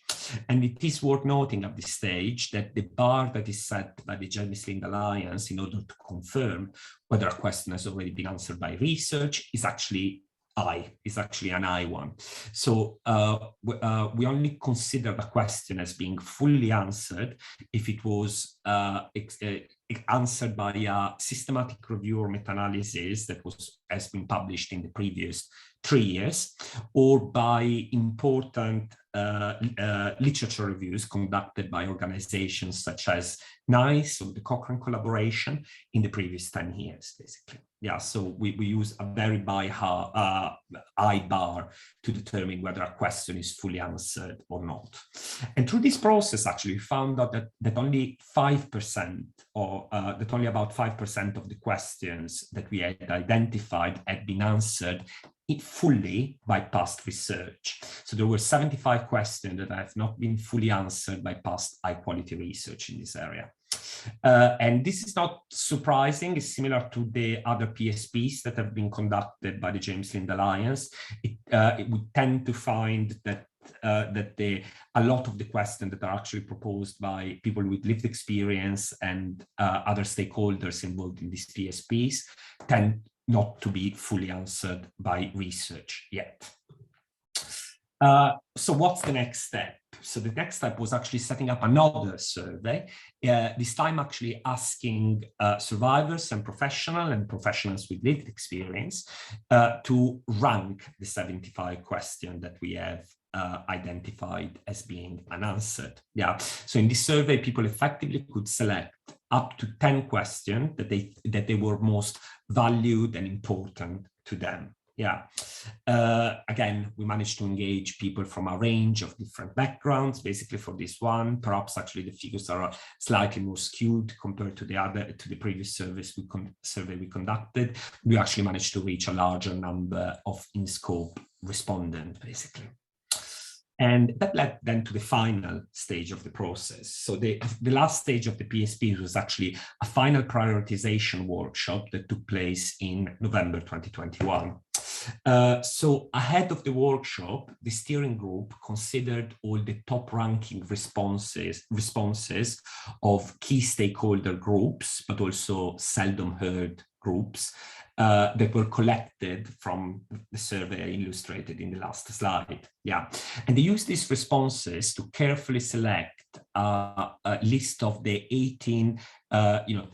And it is worth noting at this stage that the bar that is set by the Gender-Slimed Alliance in order to confirm whether a question has already been answered by research is actually I is actually an I one. So we only consider the question as being fully answered if it was answered by a systematic review or meta-analysis that has been published in the previous 3 years, or by important literature reviews conducted by organizations such as NICE or the Cochrane collaboration in the previous 10 years, basically. Yeah, so we use a very high bar to determine whether a question is fully answered or not. And through this process, actually, we found out that only 5% or that only about 5% of the questions that we had identified had been answered fully by past research. So there were 75 questions that have not been fully answered by past high quality research in this area. And this is not surprising. It's similar to the other PSPs that have been conducted by the James Lind Alliance. It would tend to find that a lot of the questions that are actually proposed by people with lived experience and other stakeholders involved in these PSPs tend not to be fully answered by research yet. So what's the next step? So the next step was actually setting up another survey, this time actually asking survivors and professionals with lived experience to rank the 75 questions that we have identified as being unanswered. Yeah. So in this survey, people effectively could select up to 10 questions that they were most valued and important to them. Yeah. Again, we managed to engage people from a range of different backgrounds, basically for this one. Perhaps actually the figures are slightly more skewed compared to the previous survey we conducted. We actually managed to reach a larger number of in-scope respondents, basically. And that led then to the final stage of the process. So the last stage of the PSP was actually a final prioritization workshop that took place in November 2021. So ahead of the workshop, the steering group considered all the top ranking responses of key stakeholder groups, but also seldom heard groups that were collected from the survey I illustrated in the last slide. Yeah, and they used these responses to carefully select a list of the 18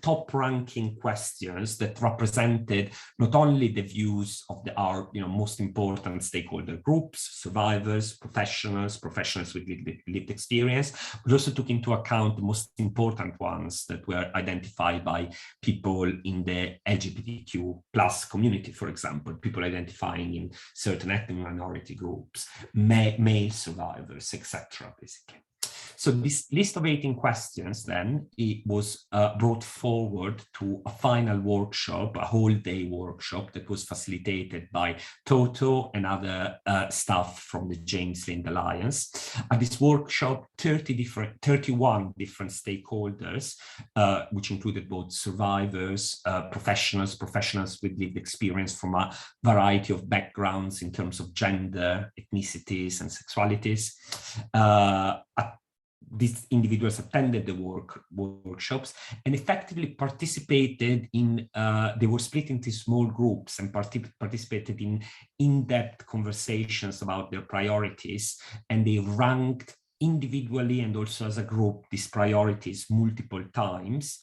top ranking questions that represented not only the views of our most important stakeholder groups, survivors, professionals with lived experience, but also took into account the most important ones that were identified by people in the LGBTQ+ community, for example, people identifying in certain ethnic minority groups, male survivors, etc., basically. So this list of 18 questions then, it was brought forward to a final workshop, a whole day workshop that was facilitated by Toto and other staff from the James Lind Alliance. At this workshop, 31 different stakeholders, which included both survivors, professionals with lived experience from a variety of backgrounds in terms of gender, ethnicities, and sexualities. These individuals attended the workshops and effectively participated in, they were split into small groups and participated in in-depth conversations about their priorities, and they ranked individually and also as a group these priorities multiple times,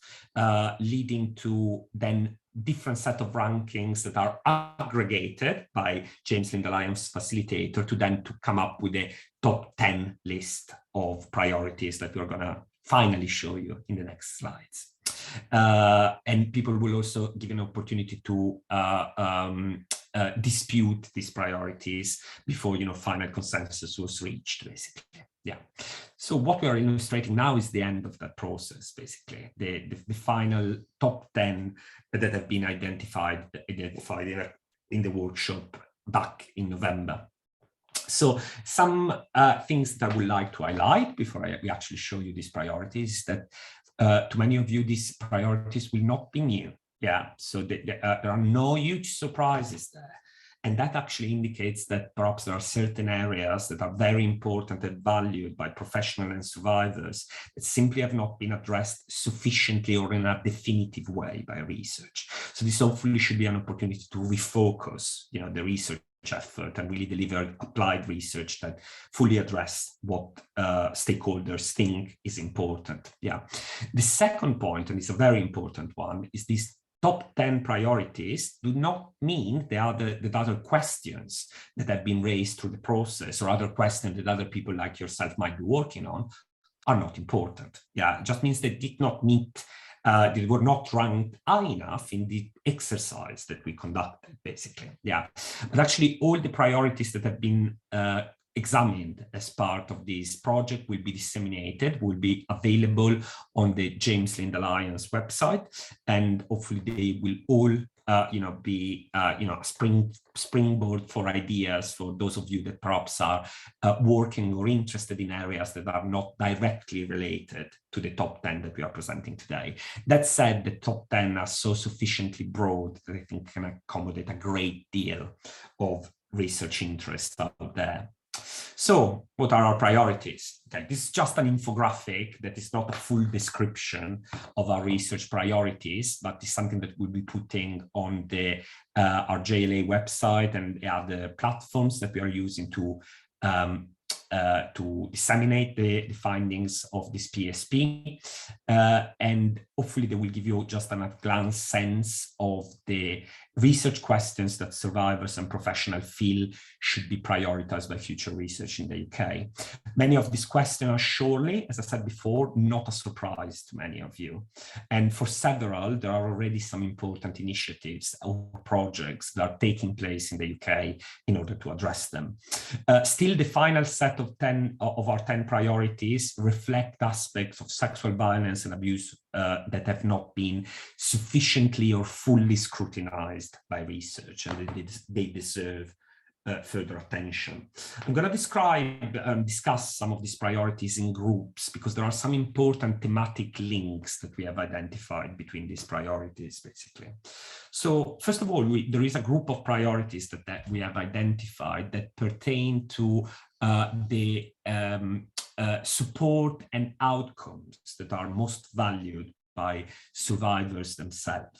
leading to then different set of rankings that are aggregated by James Lind Alliance facilitator to come up with a top 10 list of priorities that we're going to finally show you in the next slides. And people will also give an opportunity to dispute these priorities before final consensus was reached, basically. Yeah. So what we are illustrating now is the end of that process, basically. The final top 10 that have been identified in the workshop back in November. So some things that I would like to highlight before we actually show you these priorities, that to many of you, these priorities will not be new. Yeah, so there are no huge surprises there. And that actually indicates that perhaps there are certain areas that are very important and valued by professionals and survivors that simply have not been addressed sufficiently or in a definitive way by research. So this hopefully should be an opportunity to refocus, the research effort and really deliver applied research that fully address what stakeholders think is important. Yeah. The second point, and it's a very important one, is these top 10 priorities do not mean that other questions that have been raised through the process or other questions that other people like yourself might be working on are not important. Yeah, it just means they did not meet, they were not ranked high enough in the exercise that we conducted, basically. Yeah, but actually all the priorities that have been examined as part of this project will be disseminated, will be available on the James Lind Alliance website, and hopefully they will all be springboard for ideas for those of you that perhaps are working or interested in areas that are not directly related to the top 10 that we are presenting today. That said, the top 10 are so sufficiently broad that I think can accommodate a great deal of research interest out there. So what are our priorities? Okay, this is just an infographic that is not a full description of our research priorities, but it's something that we'll be putting on the our JLA website and the other platforms that we are using to disseminate the findings of this PSP. And hopefully they will give you just an at-glance sense of the research questions that survivors and professionals feel should be prioritized by future research in the UK. Many of these questions are surely, as I said before, not a surprise to many of you. And for several, there are already some important initiatives or projects that are taking place in the UK in order to address them. Still, the final set of our 10 priorities reflect aspects of sexual violence and abuse that have not been sufficiently or fully scrutinized by research, and they deserve further attention. I'm going to describe and discuss some of these priorities in groups because there are some important thematic links that we have identified between these priorities, basically. So first of all, there is a group of priorities that we have identified that pertain to the support and outcomes that are most valued by survivors themselves.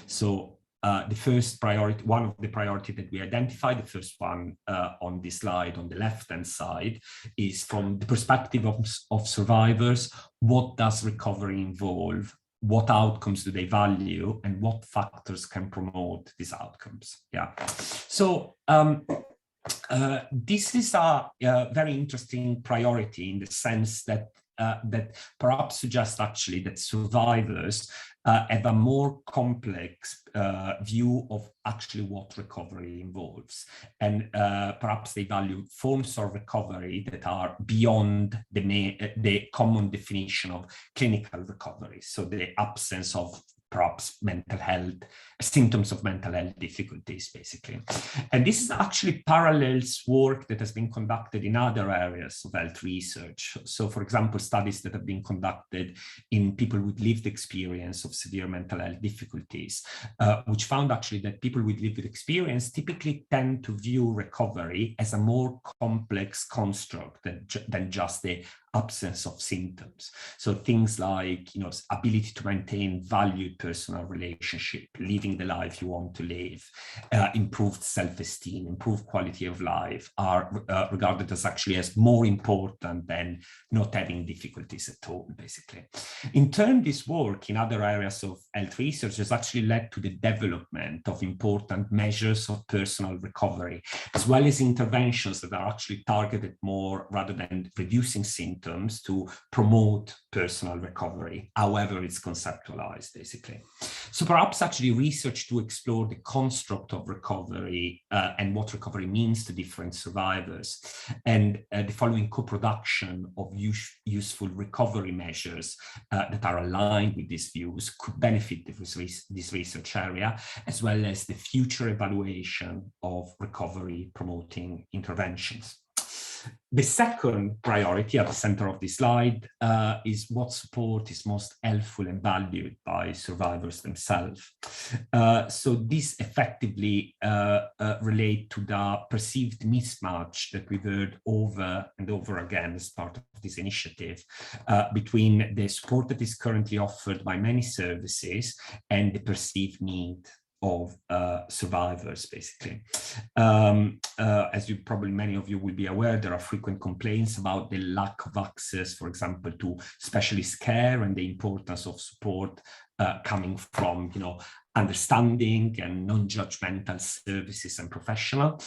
So the first priority, one of the priorities that we identified, the first one on this slide on the left-hand side, is from the perspective of survivors. What does recovery involve? What outcomes do they value? And what factors can promote these outcomes? Yeah. So this is a very interesting priority in the sense that that perhaps suggests actually that survivors have a more complex view of actually what recovery involves. And perhaps they value forms of recovery that are beyond the common definition of clinical recovery. So the absence of perhaps mental health, symptoms of mental health difficulties, basically. And this is actually parallels work that has been conducted in other areas of health research. So for example, studies that have been conducted in people with lived experience of severe mental health difficulties, which found actually that people with lived experience typically tend to view recovery as a more complex construct than just the absence of symptoms. So things like, ability to maintain valued personal relationship, living the life you want to live, improved self-esteem, improved quality of life are regarded as actually as more important than not having difficulties at all, basically. In turn, this work in other areas of health research has actually led to the development of important measures of personal recovery, as well as interventions that are actually targeted more rather than reducing symptoms to promote personal recovery, however it's conceptualized, basically. So perhaps actually research to explore the construct of recovery and what recovery means to different survivors, and the following co-production of useful recovery measures that are aligned with these views could benefit this research area, as well as the future evaluation of recovery promoting interventions. The second priority at the center of this slide is what support is most helpful and valued by survivors themselves. So this effectively relate to the perceived mismatch that we've heard over and over again as part of this initiative between the support that is currently offered by many services and the perceived need of survivors, basically. As you probably, many of you will be aware, there are frequent complaints about the lack of access, for example, to specialist care and the importance of support coming from, understanding and non-judgmental services and professional.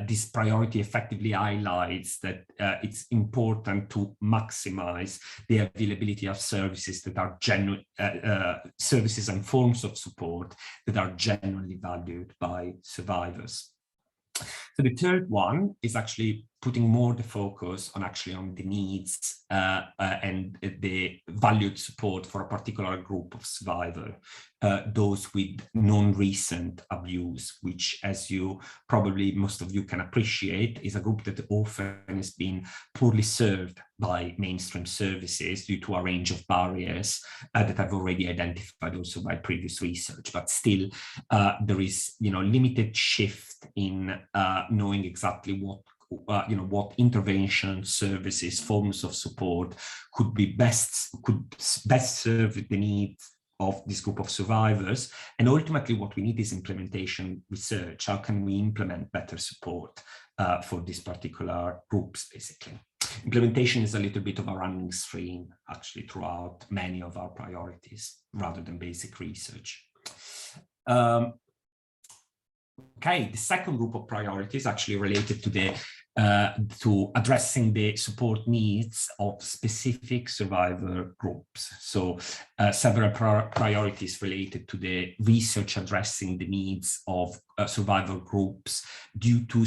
This priority effectively highlights that it's important to maximize the availability of services that are genuine, services and forms of support that are genuinely valued by survivors. So the third one is actually putting more the focus on the needs and the valued support for a particular group of survivors, those with non-recent abuse, which, as you probably most of you can appreciate, is a group that often has been poorly served by mainstream services due to a range of barriers that I've already identified also by previous research. But still, there is limited shift in knowing exactly what intervention, services, forms of support could best serve the needs of this group of survivors. And ultimately what we need is implementation research. How can we implement better support for these particular groups, basically? Implementation is a little bit of a running stream, actually, throughout many of our priorities, rather than basic research. Okay, the second group of priorities actually related to addressing the support needs of specific survivor groups. So several priorities related to the research addressing the needs of survivor groups due to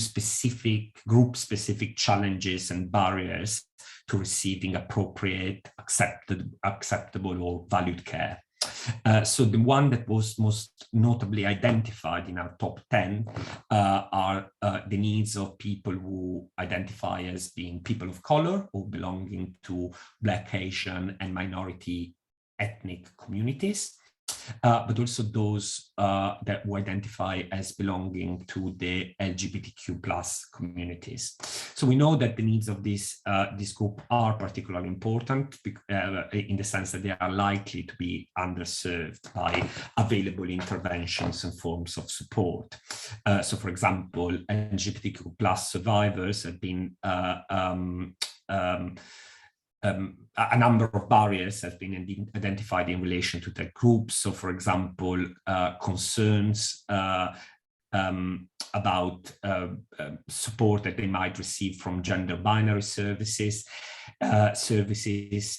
group-specific challenges and barriers to receiving appropriate, acceptable or valued care. So the one that was most notably identified in our top 10 are the needs of people who identify as being people of color or belonging to Black, Asian and minority ethnic communities, but also those that who identify as belonging to the LGBTQ+ communities. So we know that the needs of this group are particularly important in the sense that they are likely to be underserved by available interventions and forms of support. So for example, LGBTQ+ survivors have been a number of barriers have been identified in relation to that group. So, for example, concerns about support that they might receive from gender binary services,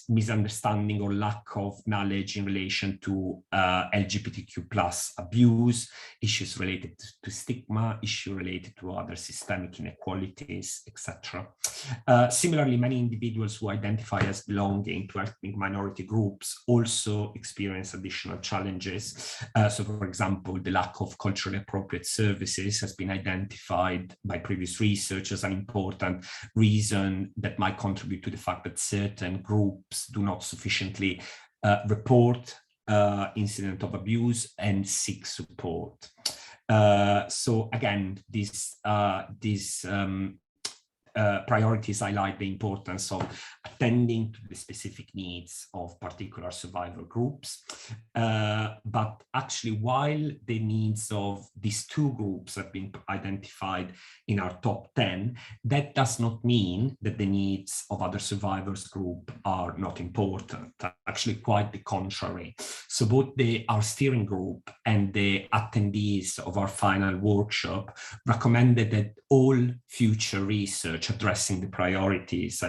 misunderstanding or lack of knowledge in relation to LGBTQ+ abuse, issues related to stigma, issues related to other systemic inequalities, etc. Similarly, many individuals who identify as belonging to ethnic minority groups also experience additional challenges. So, for example, the lack of culturally appropriate services has been identified by previous research as an important reason that might contribute to the fact that certain groups do not sufficiently report incident of abuse and seek support. So again, these priorities highlight the importance of attending to the specific needs of particular survivor groups. But actually, while the needs of these two groups have been identified in our top 10, that does not mean that the needs of other survivors group are not important. Actually, quite the contrary. So both our steering group and the attendees of our final workshop recommended that all future research addressing the priorities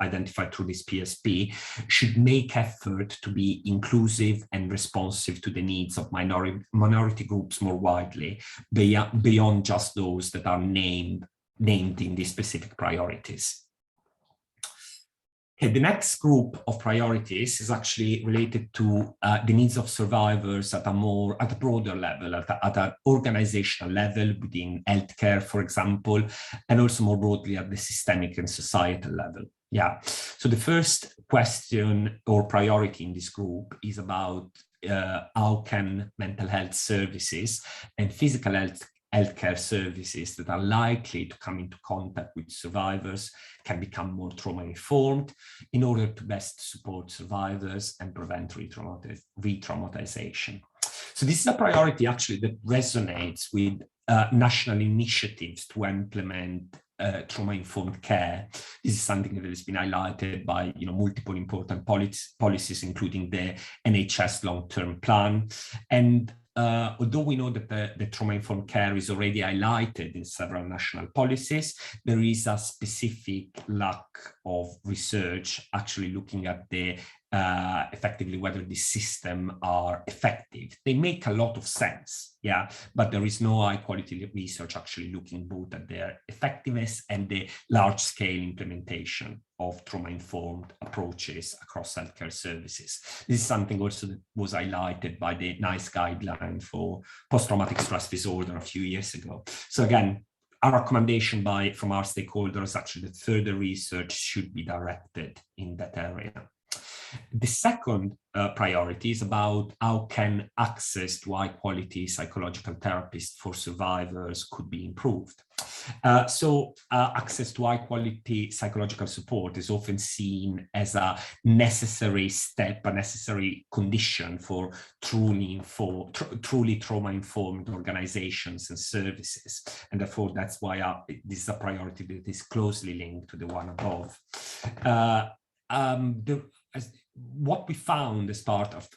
identified through this PSP should make effort to be inclusive and responsive to the needs of minority groups more widely, beyond just those that are named in these specific priorities. Okay, the next group of priorities is actually related to the needs of survivors at a broader level, at an organizational level within healthcare, for example, and also more broadly at the systemic and societal level. Yeah, so the first question or priority in this group is about how can mental health services and physical health healthcare services that are likely to come into contact with survivors can become more trauma-informed in order to best support survivors and prevent re-traumatization. So this is a priority actually that resonates with national initiatives to implement trauma-informed care. This is something that has been highlighted by multiple important policies, including the NHS long-term plan. And although we know that the trauma-informed care is already highlighted in several national policies, there is a specific lack of research actually looking at the effectively whether the system are effective. They make a lot of sense, yeah, but there is no high quality research actually looking both at their effectiveness and the large scale implementation of trauma-informed approaches across healthcare services. This is something also that was highlighted by the NICE guideline for post-traumatic stress disorder a few years ago. So again, our recommendation from our stakeholders actually that further research should be directed in that area. The second priority is about how can access to high quality psychological therapists for survivors could be improved. Access to high quality psychological support is often seen as a necessary step, a necessary condition for truly trauma-informed organizations and services. And therefore, that's why this is a priority that is closely linked to the one above. What we found as part of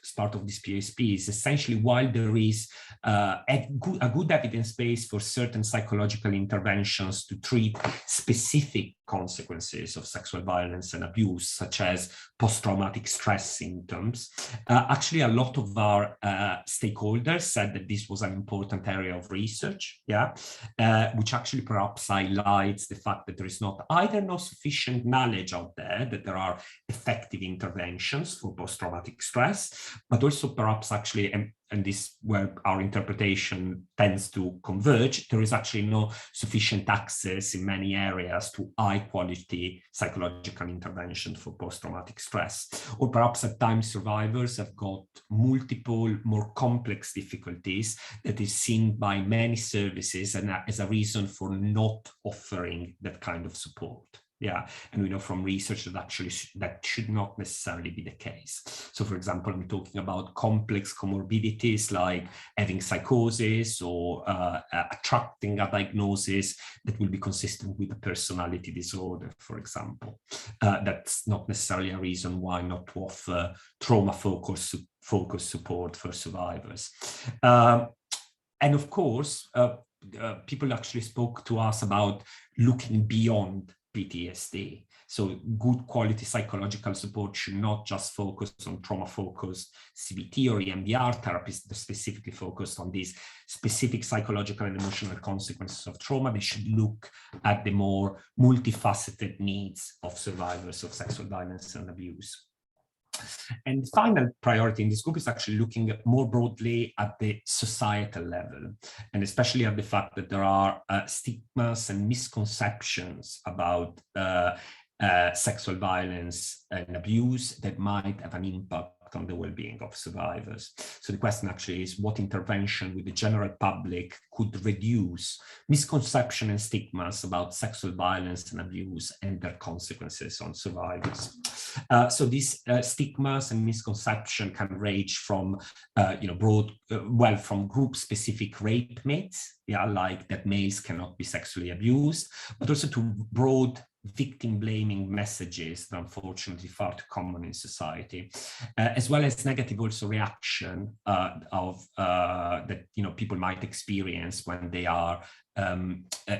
this PSP is essentially while there is a good evidence base for certain psychological interventions to treat specific consequences of sexual violence and abuse, such as post-traumatic stress symptoms, actually a lot of our stakeholders said that this was an important area of research, which actually perhaps highlights the fact that there is not sufficient knowledge out there that there are effective interventions for post-traumatic stress, but also perhaps actually, and this where our interpretation tends to converge, there is actually no sufficient access in many areas to high quality psychological intervention for post-traumatic stress. Or perhaps at times survivors have got multiple more complex difficulties that is seen by many services and as a reason for not offering that kind of support. Yeah, and we know from research that actually that should not necessarily be the case. So for example, I'm talking about complex comorbidities like having psychosis or attracting a diagnosis that will be consistent with a personality disorder, for example. That's not necessarily a reason why not to offer trauma-focused support for survivors. And of course, people actually spoke to us about looking beyond PTSD. So good quality psychological support should not just focus on trauma-focused CBT or EMDR therapies that are specifically focused on these specific psychological and emotional consequences of trauma. They should look at the more multifaceted needs of survivors of sexual violence and abuse. And the final priority in this group is actually looking more broadly at the societal level, and especially at the fact that there are stigmas and misconceptions about sexual violence and abuse that might have an impact on the well-being of survivors. So the question actually is what intervention with the general public could reduce misconception and stigmas about sexual violence and abuse and their consequences on survivors. So these stigmas and misconception can range from from group-specific rape myths, like that males cannot be sexually abused, but also to broad victim-blaming messages that are unfortunately far too common in society, as well as negative also reaction that people might experience when they are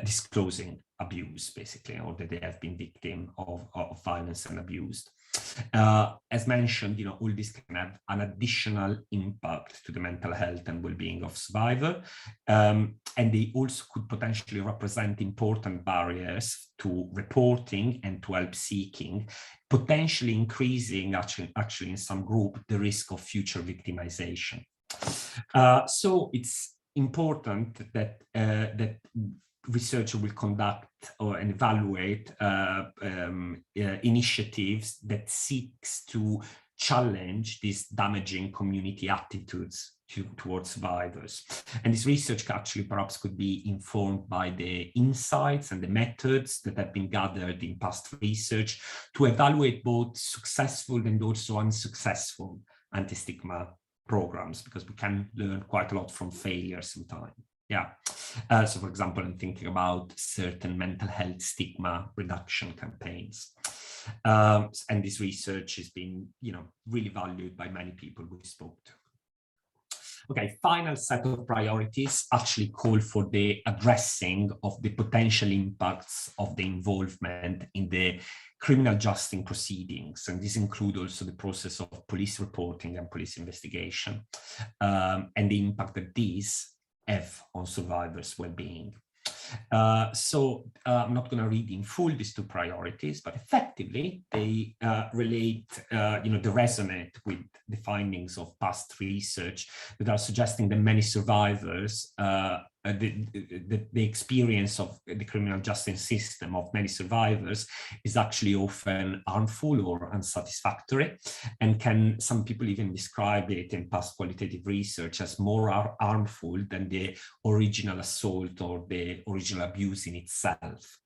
disclosing abuse, basically, or that they have been victim of violence and abused. As mentioned, all this can have an additional impact to the mental health and well-being of survivor, and they also could potentially represent important barriers to reporting and to help seeking, potentially increasing actually in some group the risk of future victimization. So it's important that that researcher will conduct and evaluate initiatives that seeks to challenge these damaging community attitudes towards survivors. And this research actually perhaps could be informed by the insights and the methods that have been gathered in past research to evaluate both successful and also unsuccessful anti-stigma programs, because we can learn quite a lot from failure sometimes. Yeah. So for example, I'm thinking about certain mental health stigma reduction campaigns. And this research has been, really valued by many people we spoke to. Okay, final set of priorities actually call for the addressing of the potential impacts of the involvement in the criminal justice proceedings. And this includes also the process of police reporting and police investigation, and the impact that these have on survivors' well-being. So I'm not going to read in full these two priorities, but effectively they relate, they resonate with the findings of past research that are suggesting that many survivors, the experience of the criminal justice system of many survivors is actually often harmful or unsatisfactory, and some people even describe it in past qualitative research as more harmful than the original assault or the original abuse in itself.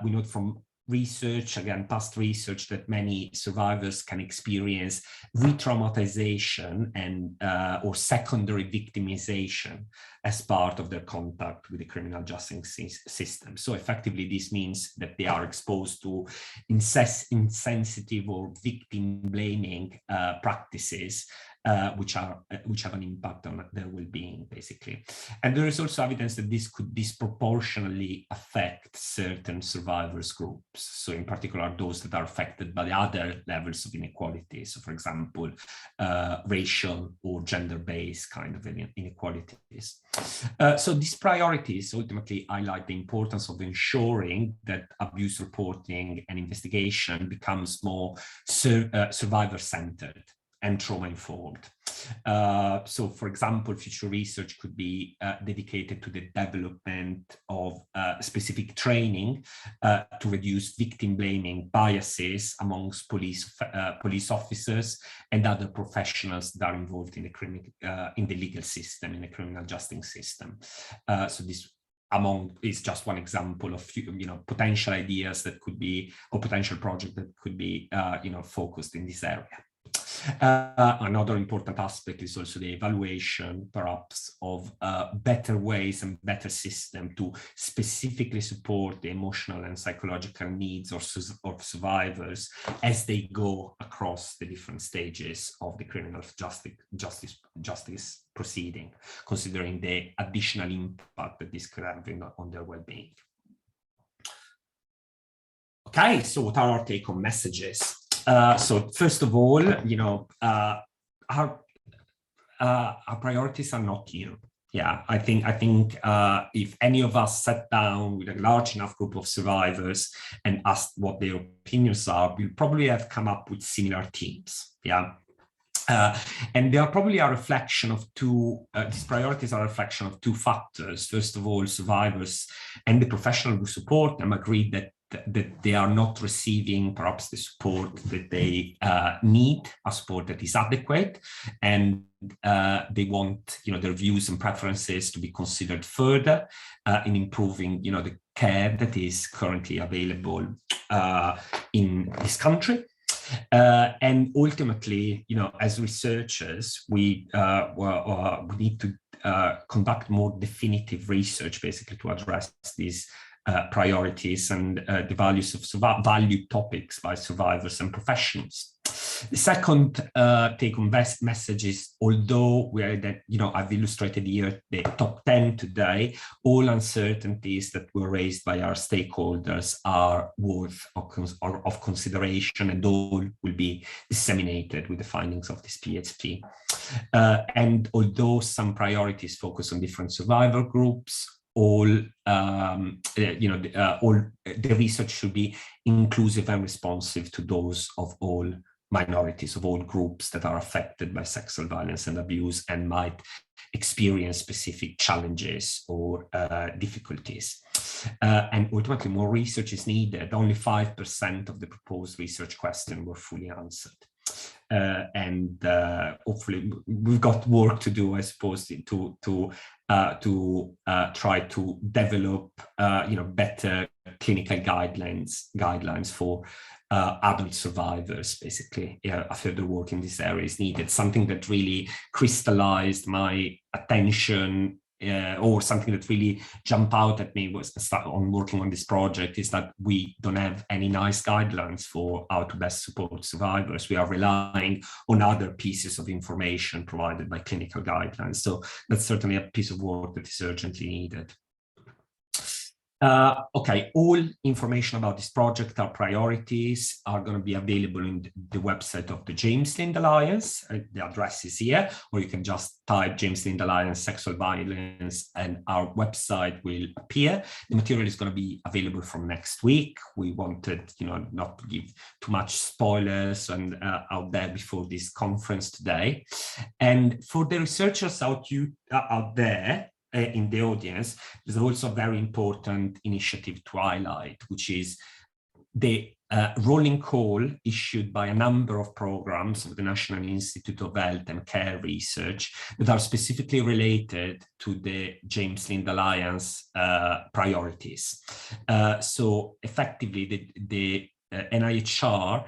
We know from research, again, past research, that many survivors can experience re-traumatization and or secondary victimization as part of their contact with the criminal justice system. So effectively, this means that they are exposed to insensitive or victim-blaming practices, which have an impact on their well-being, basically. And there is also evidence that this could disproportionately affect certain survivors groups. So in particular, those that are affected by the other levels of inequality. So for example, racial or gender-based kind of inequalities. So these priorities ultimately highlight the importance of ensuring that abuse reporting and investigation becomes more survivor-centered and trauma-informed. So, for example, future research could be dedicated to the development of specific training to reduce victim-blaming biases amongst police officers and other professionals that are involved in the legal system, in the criminal justice system. So this is just one example of potential ideas that could be, or potential project that could be focused in this area. Another important aspect is also the evaluation, perhaps, of better ways and better system to specifically support the emotional and psychological needs of survivors as they go across the different stages of the criminal justice proceeding, considering the additional impact that this could have on their well-being. Okay, so what are our take-home messages? So first of all, our priorities are not new. Yeah, I think if any of us sat down with a large enough group of survivors and asked what their opinions are, we'll probably have come up with similar themes. Yeah. And they are probably a reflection of these priorities are a reflection of two factors. First of all, survivors and the professionals who support them agree that they are not receiving perhaps the support that they need, a support that is adequate, and they want their views and preferences to be considered further in improving the care that is currently available in this country. And ultimately, as researchers, we need to conduct more definitive research, basically, to address these priorities and the values of valued topics by survivors and professionals. The second take-home message is, although I've illustrated here the top 10 today, all uncertainties that were raised by our stakeholders are worth of consideration, and all will be disseminated with the findings of this PSP. And although some priorities focus on different survivor groups, all the research should be inclusive and responsive to those of all minorities, of all groups that are affected by sexual violence and abuse and might experience specific challenges or difficulties. And ultimately, more research is needed. Only 5% of the proposed research questions were fully answered. and hopefully we've got work to do, I suppose, to try to develop better clinical guidelines for adult survivors. Basically, further work in this area is needed. Something that really crystallized my attention, or something that really jumped out at me was on working on this project, is that we don't have any nice guidelines for how to best support survivors. We are relying on other pieces of information provided by clinical guidelines. So that's certainly a piece of work that is urgently needed. Okay, all information about this project, our priorities, are going to be available in the website of the James Lind Alliance. The address is here, or you can just type James Lind Alliance Sexual Violence and our website will appear. The material is going to be available from next week. We wanted, not to give too much spoilers and out there before this conference today. And for the researchers out there, in the audience, there's also a very important initiative to highlight, which is the rolling call issued by a number of programs of the National Institute of Health and Care Research that are specifically related to the James Lind Alliance priorities. So effectively, the NIHR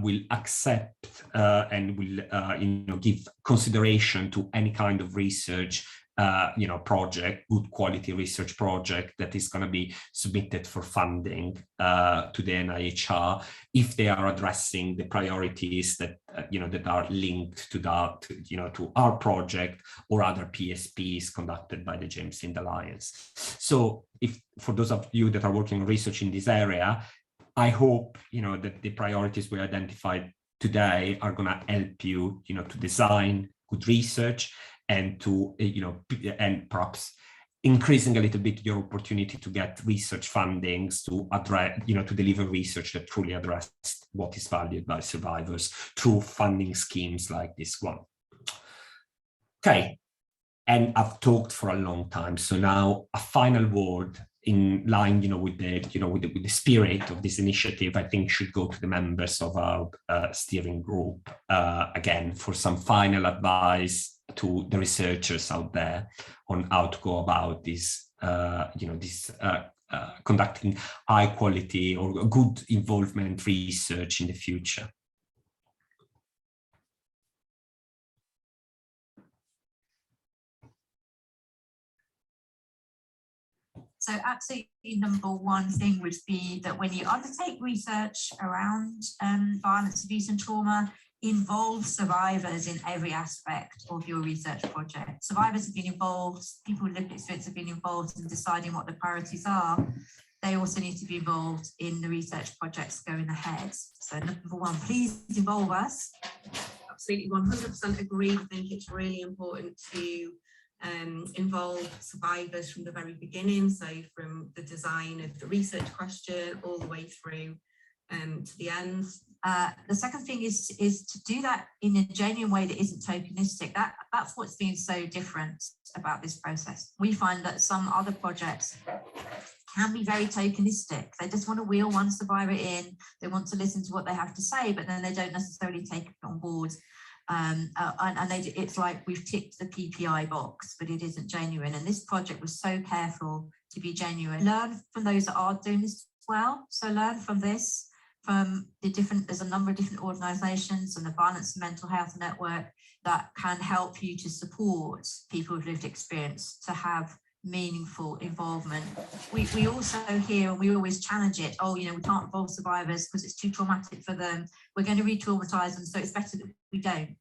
will accept and will give consideration to any kind of research project, good quality research project that is going to be submitted for funding to the NIHR if they are addressing the priorities that that are linked to that, to our project or other PSPs conducted by the James Lind Alliance. So if for those of you that are working on research in this area, I hope that the priorities we identified today are going to help you to design good research and to and perhaps increasing a little bit your opportunity to get research fundings to address to deliver research that truly address what is valued by survivors through funding schemes like this one. Okay, and I've talked for a long time, so now a final word in line with the spirit of this initiative, I think should go to the members of our steering group again for some final advice to the researchers out there on how to go about this, conducting high quality or good involvement research in the future. So absolutely number one thing would be that when you undertake research around violence, abuse and trauma, involve survivors in every aspect of your research project. Survivors have been involved, people with lived experience have been involved in deciding what the priorities are. They also need to be involved in the research projects going ahead. So number one, please involve us. Absolutely, 100% agree. I think it's really important to involve survivors from the very beginning, so from the design of the research question all the way through to the end. The second thing is to do that in a genuine way that isn't tokenistic. That's what's been so different about this process. We find that some other projects can be very tokenistic. They just want to wheel one survivor in, they want to listen to what they have to say, but then they don't necessarily take it on board. It's like we've ticked the PPI box, but it isn't genuine. And this project was so careful to be genuine. Learn from those that are doing this well. So learn from this, from there's a number of different organisations and the Violence and Mental Health Network that can help you to support people with lived experience to have meaningful involvement. We also hear, and we always challenge it, we can't involve survivors because it's too traumatic for them. We're going to re-traumatise them, so it's better that we don't.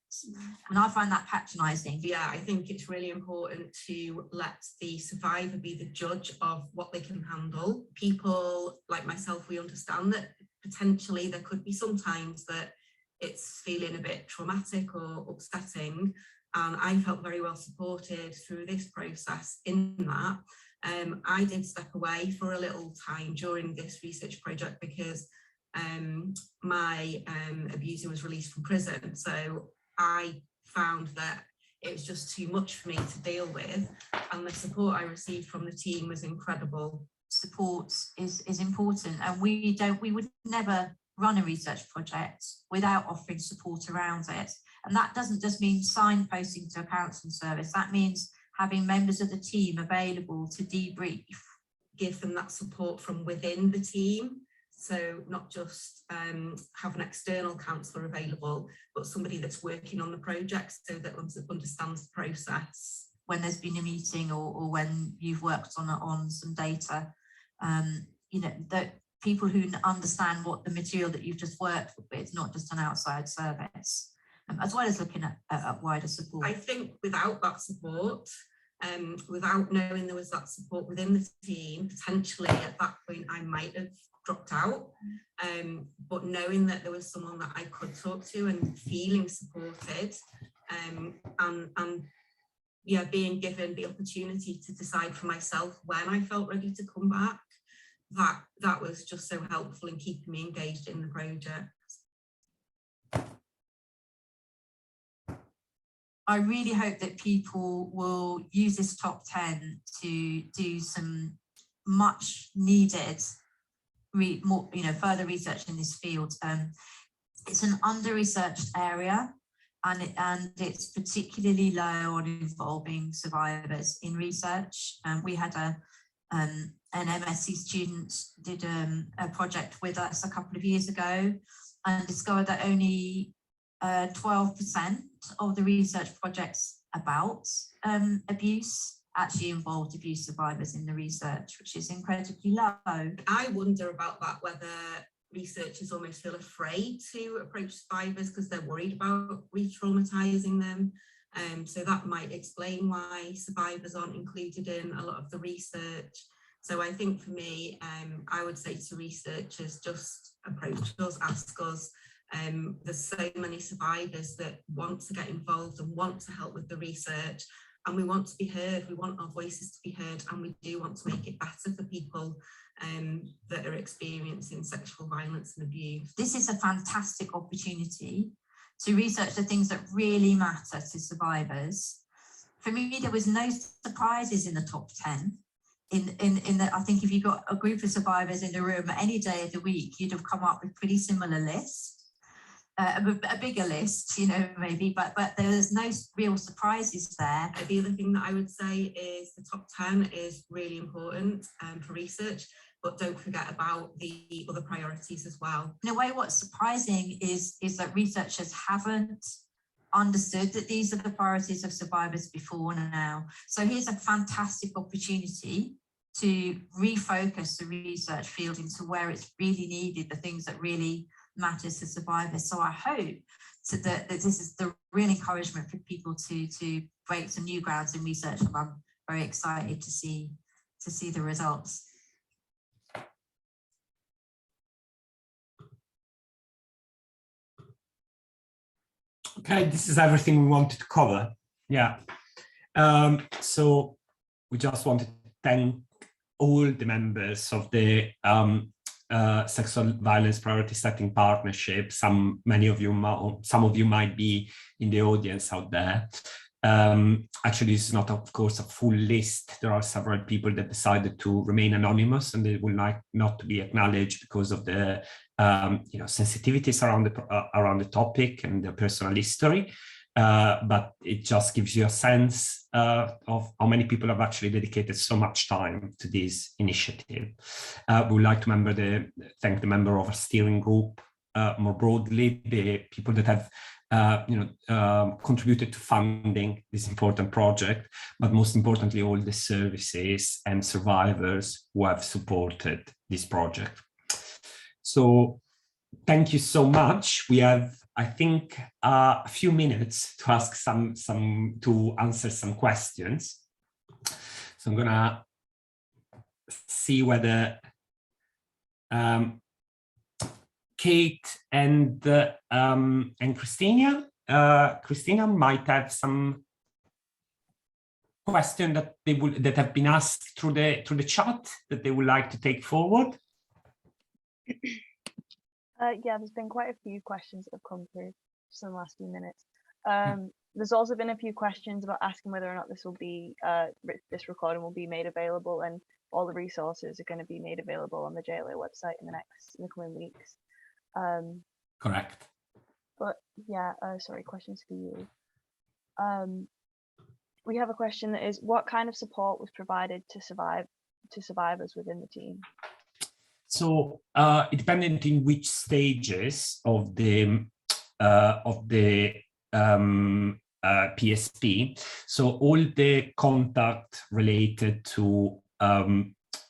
And I find that patronising. Yeah, I think it's really important to let the survivor be the judge of what they can handle. People like myself, we understand that potentially there could be some times that it's feeling a bit traumatic or upsetting. And I felt very well supported through this process in that. I did step away for a little time during this research project because my abuser was released from prison. So I found that it was just too much for me to deal with. And the support I received from the team was incredible. Support is important, and we would never run a research project without offering support around it. And that doesn't just mean signposting to a counselling service. That means having members of the team available to debrief. Give them that support from within the team. So not just have an external counsellor available, but somebody that's working on the project so that understands the process. When there's been a meeting or when you've worked on some data, you know, that people who understand what the material that you've just worked with, not just an outside service, as well as looking at wider support. I think without that support, without knowing there was that support within the team, potentially at that point I might have dropped out, but knowing that there was someone that I could talk to and feeling supported, and yeah, being given the opportunity to decide for myself when I felt ready to come back, that was just so helpful in keeping me engaged in the project. I really hope that people will use this top 10 to do some much needed, more, you know, further research in this field. It's an under-researched area, and it's particularly low on involving survivors in research. We had an MSc student did a project with us a couple of years ago and discovered that only 12% of the research projects about abuse actually involved abuse survivors in the research, which is incredibly low. I wonder about that, whether researchers almost feel afraid to approach survivors because they're worried about re-traumatizing them. So that might explain why survivors aren't included in a lot of the research. So I think for me, I would say to researchers, just approach us, ask us. There's so many survivors that want to get involved and want to help with the research, and we want to be heard, we want our voices to be heard, and we do want to make it better for people that are experiencing sexual violence and abuse. This is a fantastic opportunity to research the things that really matter to survivors. For me, there was no surprises in the top 10. In that, I think if you got a group of survivors in the room any day of the week, you'd have come up with pretty similar lists. A bigger list, you know, maybe, but there's no real surprises there. The other thing that I would say is the top 10 is really important for research, but don't forget about the other priorities as well. In a way, what's surprising is that researchers haven't understood that these are the priorities of survivors before now. So here's a fantastic opportunity to refocus the research field into where it's really needed, the things that really matters to survivors. So I hope that this is the real encouragement for people to break some new grounds in research, and I'm very excited to see the results. Okay, this is everything we wanted to cover. Yeah. So we just wanted to thank all the members of the Sexual Violence Priority Setting Partnership. Some of you might be in the audience out there. Actually, this is not, of course, a full list. There are several people that decided to remain anonymous, and they would like not to be acknowledged because of the sensitivities around the topic and their personal history. But it just gives you a sense of how many people have actually dedicated so much time to this initiative. We would like to thank the member of our steering group, more broadly, the people that have contributed to funding this important project, but most importantly, all the services and survivors who have supported this project. So thank you so much. We have, I think, a few minutes to ask to answer some questions. So I'm gonna see whether Kate and Christina might have some question that have been asked through the chat that they would like to take forward. Yeah, there's been quite a few questions that have come through just in the last few minutes. There's also been a few questions about asking whether or not this recording will be made available, and all the resources are going to be made available on the JLA website in the coming weeks. Correct. But yeah, sorry, questions for you. We have a question that is, what kind of support was provided to survivors within the team? So it depended in which stages of the PSP. So all the contact related to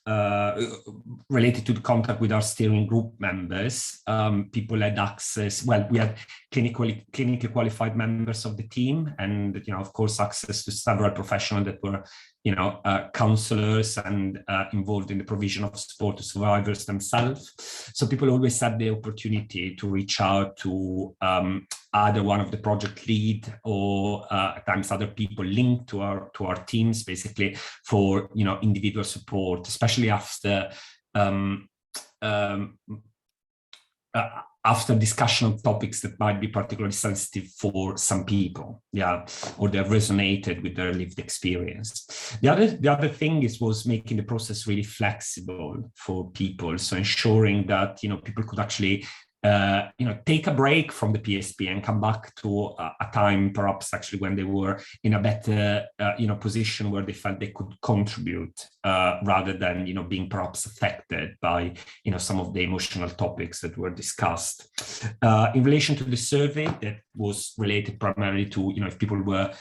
the contact with our steering group members, people had access. Well, we had clinically qualified members of the team, and of course, access to several professionals that were counselors and involved in the provision of support to survivors themselves. So people always had the opportunity to reach out to either one of the project lead or at times other people linked to our teams, basically for individual support, especially after discussion of topics that might be particularly sensitive for some people, or they have resonated with their lived experience. The other thing was making the process really flexible for people, so ensuring that people could actually take a break from the PSP and come back to a time perhaps actually when they were in a better position where they felt they could contribute rather than being perhaps affected by some of the emotional topics that were discussed. In relation to the survey, that was related primarily to if people were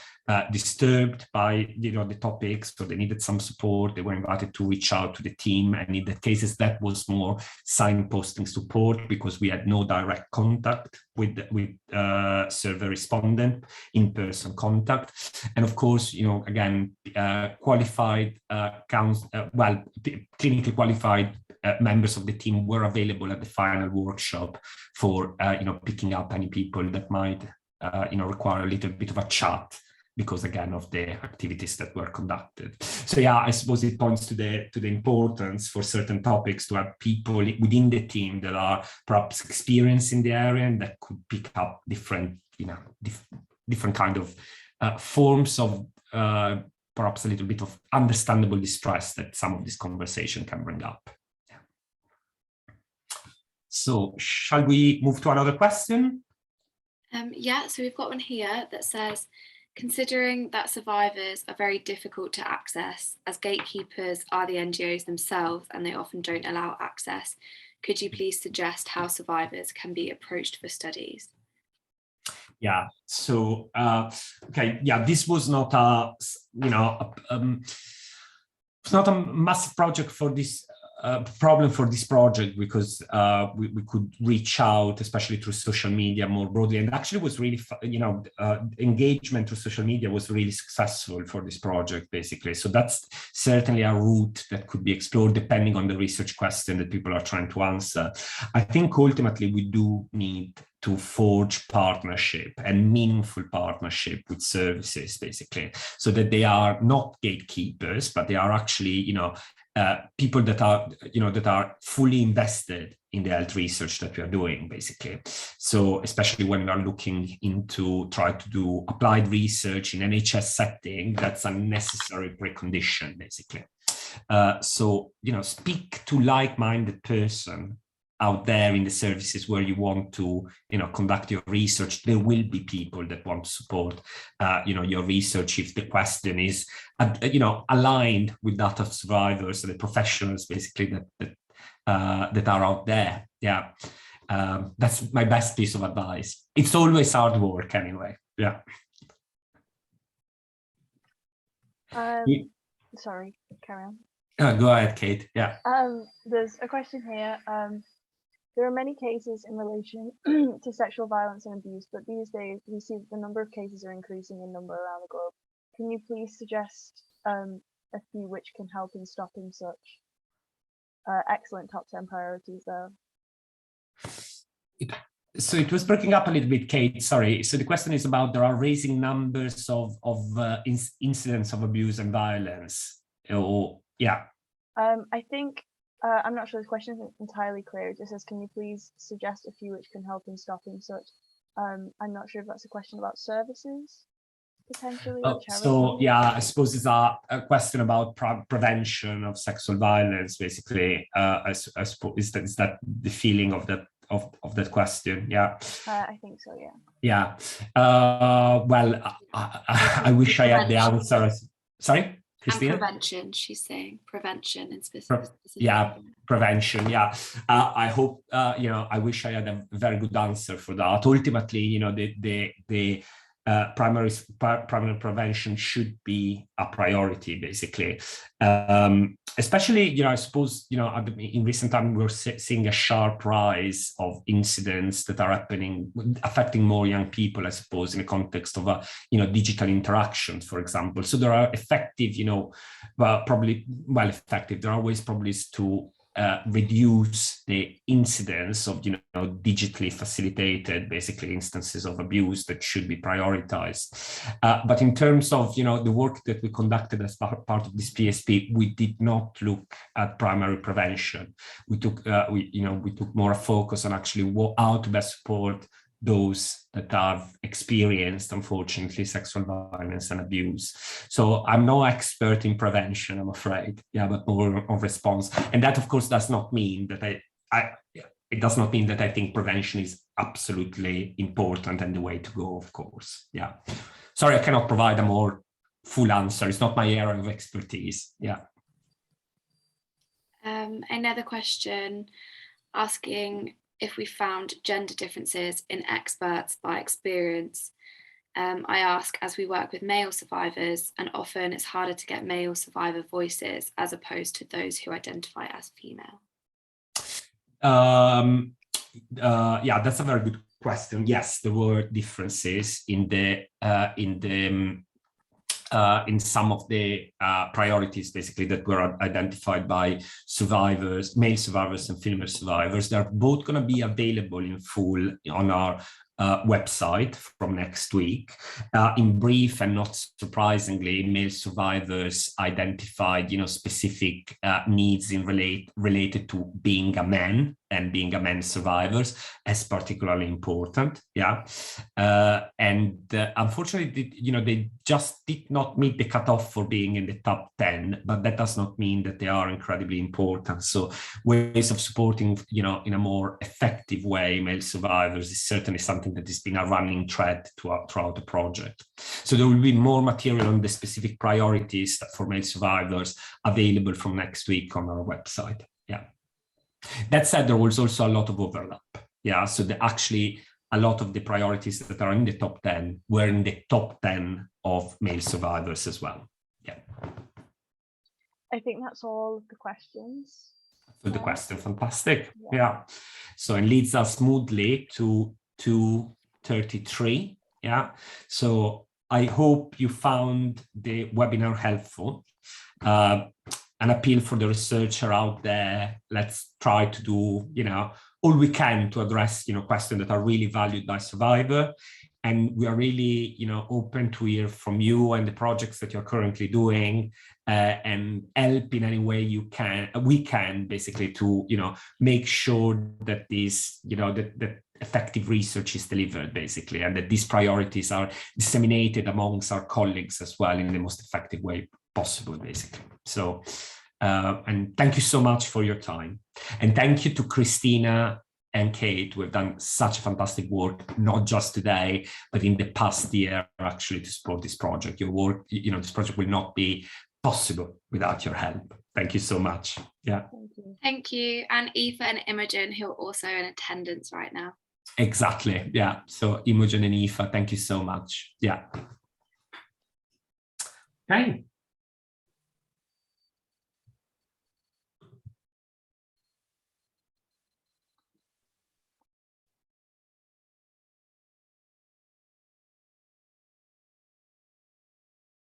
disturbed by the topics, so they needed some support, they were invited to reach out to the team, and in the cases that was more signposting support because we had no direct contact with survey respondent, in-person contact. And of course, again, qualified clinically qualified members of the team were available at the final workshop for picking up any people that might require a little bit of a chat, because again of the activities that were conducted. So I suppose it points to the importance for certain topics to have people within the team that are perhaps experienced in the area and that could pick up different different kind of forms of perhaps a little bit of understandable distress that some of this conversation can bring up. So shall we move to another question? So we've got one here that says, considering that survivors are very difficult to access, as gatekeepers are the NGOs themselves and they often don't allow access, could you please suggest how survivors can be approached for studies? So this was not it's not a massive project for this problem for this project, because we could reach out, especially through social media more broadly, and actually was really, engagement through social media was really successful for this project, basically. So that's certainly a route that could be explored depending on the research question that people are trying to answer. I think ultimately we do need to forge partnership and meaningful partnership with services, basically, so that they are not gatekeepers, but they are actually, people that are fully invested in the health research that we are doing, basically. So especially when we are looking into try to do applied research in NHS setting, that's a necessary precondition, basically. So, speak to like-minded person out there in the services where you want to, conduct your research. There will be people that want to support, your research if the question is, aligned with that of survivors and the professionals, basically, that are out there. That's my best piece of advice. It's always hard work, anyway. Sorry, carry on. Go ahead, Kate. There's a question here. There are many cases in relation to sexual violence and abuse, but these days we see the number of cases are increasing in number around the globe. Can you please suggest a few which can help in stopping such? Excellent top 10 priorities there. So it was breaking up a little bit, Kate, sorry. So the question is about there are raising numbers of incidents of abuse and violence. I think, I'm not sure the question isn't entirely clear. It just says, can you please suggest a few which can help in stopping such? I'm not sure if that's a question about services, potentially. I suppose it's a question about prevention of sexual violence, basically. I suppose is that the feeling of of that question. Yeah. I think so, yeah. Yeah. Well, I wish I had the answer. Sorry, Christina? And prevention, she's saying prevention and specific. Yeah, prevention. Yeah. I hope, I wish I had a very good answer for that. Ultimately, the primary prevention should be a priority, basically. Especially, I suppose, in recent time, we're seeing a sharp rise of incidents that are happening, affecting more young people, I suppose, in the context of, digital interactions, for example. So there are effective, effective. There are ways probably to reduce the incidence of digitally facilitated basically instances of abuse that should be prioritized. But in terms of the work that we conducted as part of this PSP, we did not look at primary prevention. We took more a focus on actually how to best support those that have experienced, unfortunately, sexual violence and abuse. So I'm no expert in prevention, I'm afraid, but more on response. And that, of course, does not mean that it does not mean that I think prevention is absolutely important and the way to go, of course. Yeah. Sorry, I cannot provide a more full answer. It's not my area of expertise. Yeah. Another question asking if we found gender differences in experts by experience. I ask, as we work with male survivors, and often it's harder to get male survivor voices as opposed to those who identify as female. Yeah, that's a very good question. Yes, there were differences in some of the priorities, basically, that were identified by survivors, male survivors and female survivors. They're both going to be available in full on our website from next week. In brief, and not surprisingly, male survivors identified, specific needs related to being a man and being a man survivors as particularly important. Yeah, and unfortunately, they just did not meet the cutoff for being in the top 10. But that does not mean that they are incredibly important. So ways of supporting, in a more effective way, male survivors is certainly something that has been a running thread throughout the project. So there will be more material on the specific priorities for male survivors available from next week on our website. Yeah. That said, there was also a lot of overlap. Yeah. So actually a lot of the priorities that are in the top 10 were in the top 10 of male survivors as well. Yeah. I think that's all of the questions. So the question, fantastic. Yeah. So it leads us smoothly to 2:33. Yeah. So I hope you found the webinar helpful. An appeal for the researcher out there. Let's try to do, all we can to address, questions that are really valued by survivor. And we are really, open to hear from you and the projects that you're currently doing, and help in any way we can basically to, make sure that this, that effective research is delivered basically, and that these priorities are disseminated amongst our colleagues as well in the most effective way possible, basically. So, and thank you so much for your time. And thank you to Christina and Kate, who have done such fantastic work, not just today, but in the past year, actually, to support this project. Your work, this project will not be possible without your help. Thank you so much. Yeah. Thank you. Thank you. And Aoife and Imogen, who are also in attendance right now. Exactly. Yeah. So Imogen and Aoife, thank you so much. Yeah. Okay.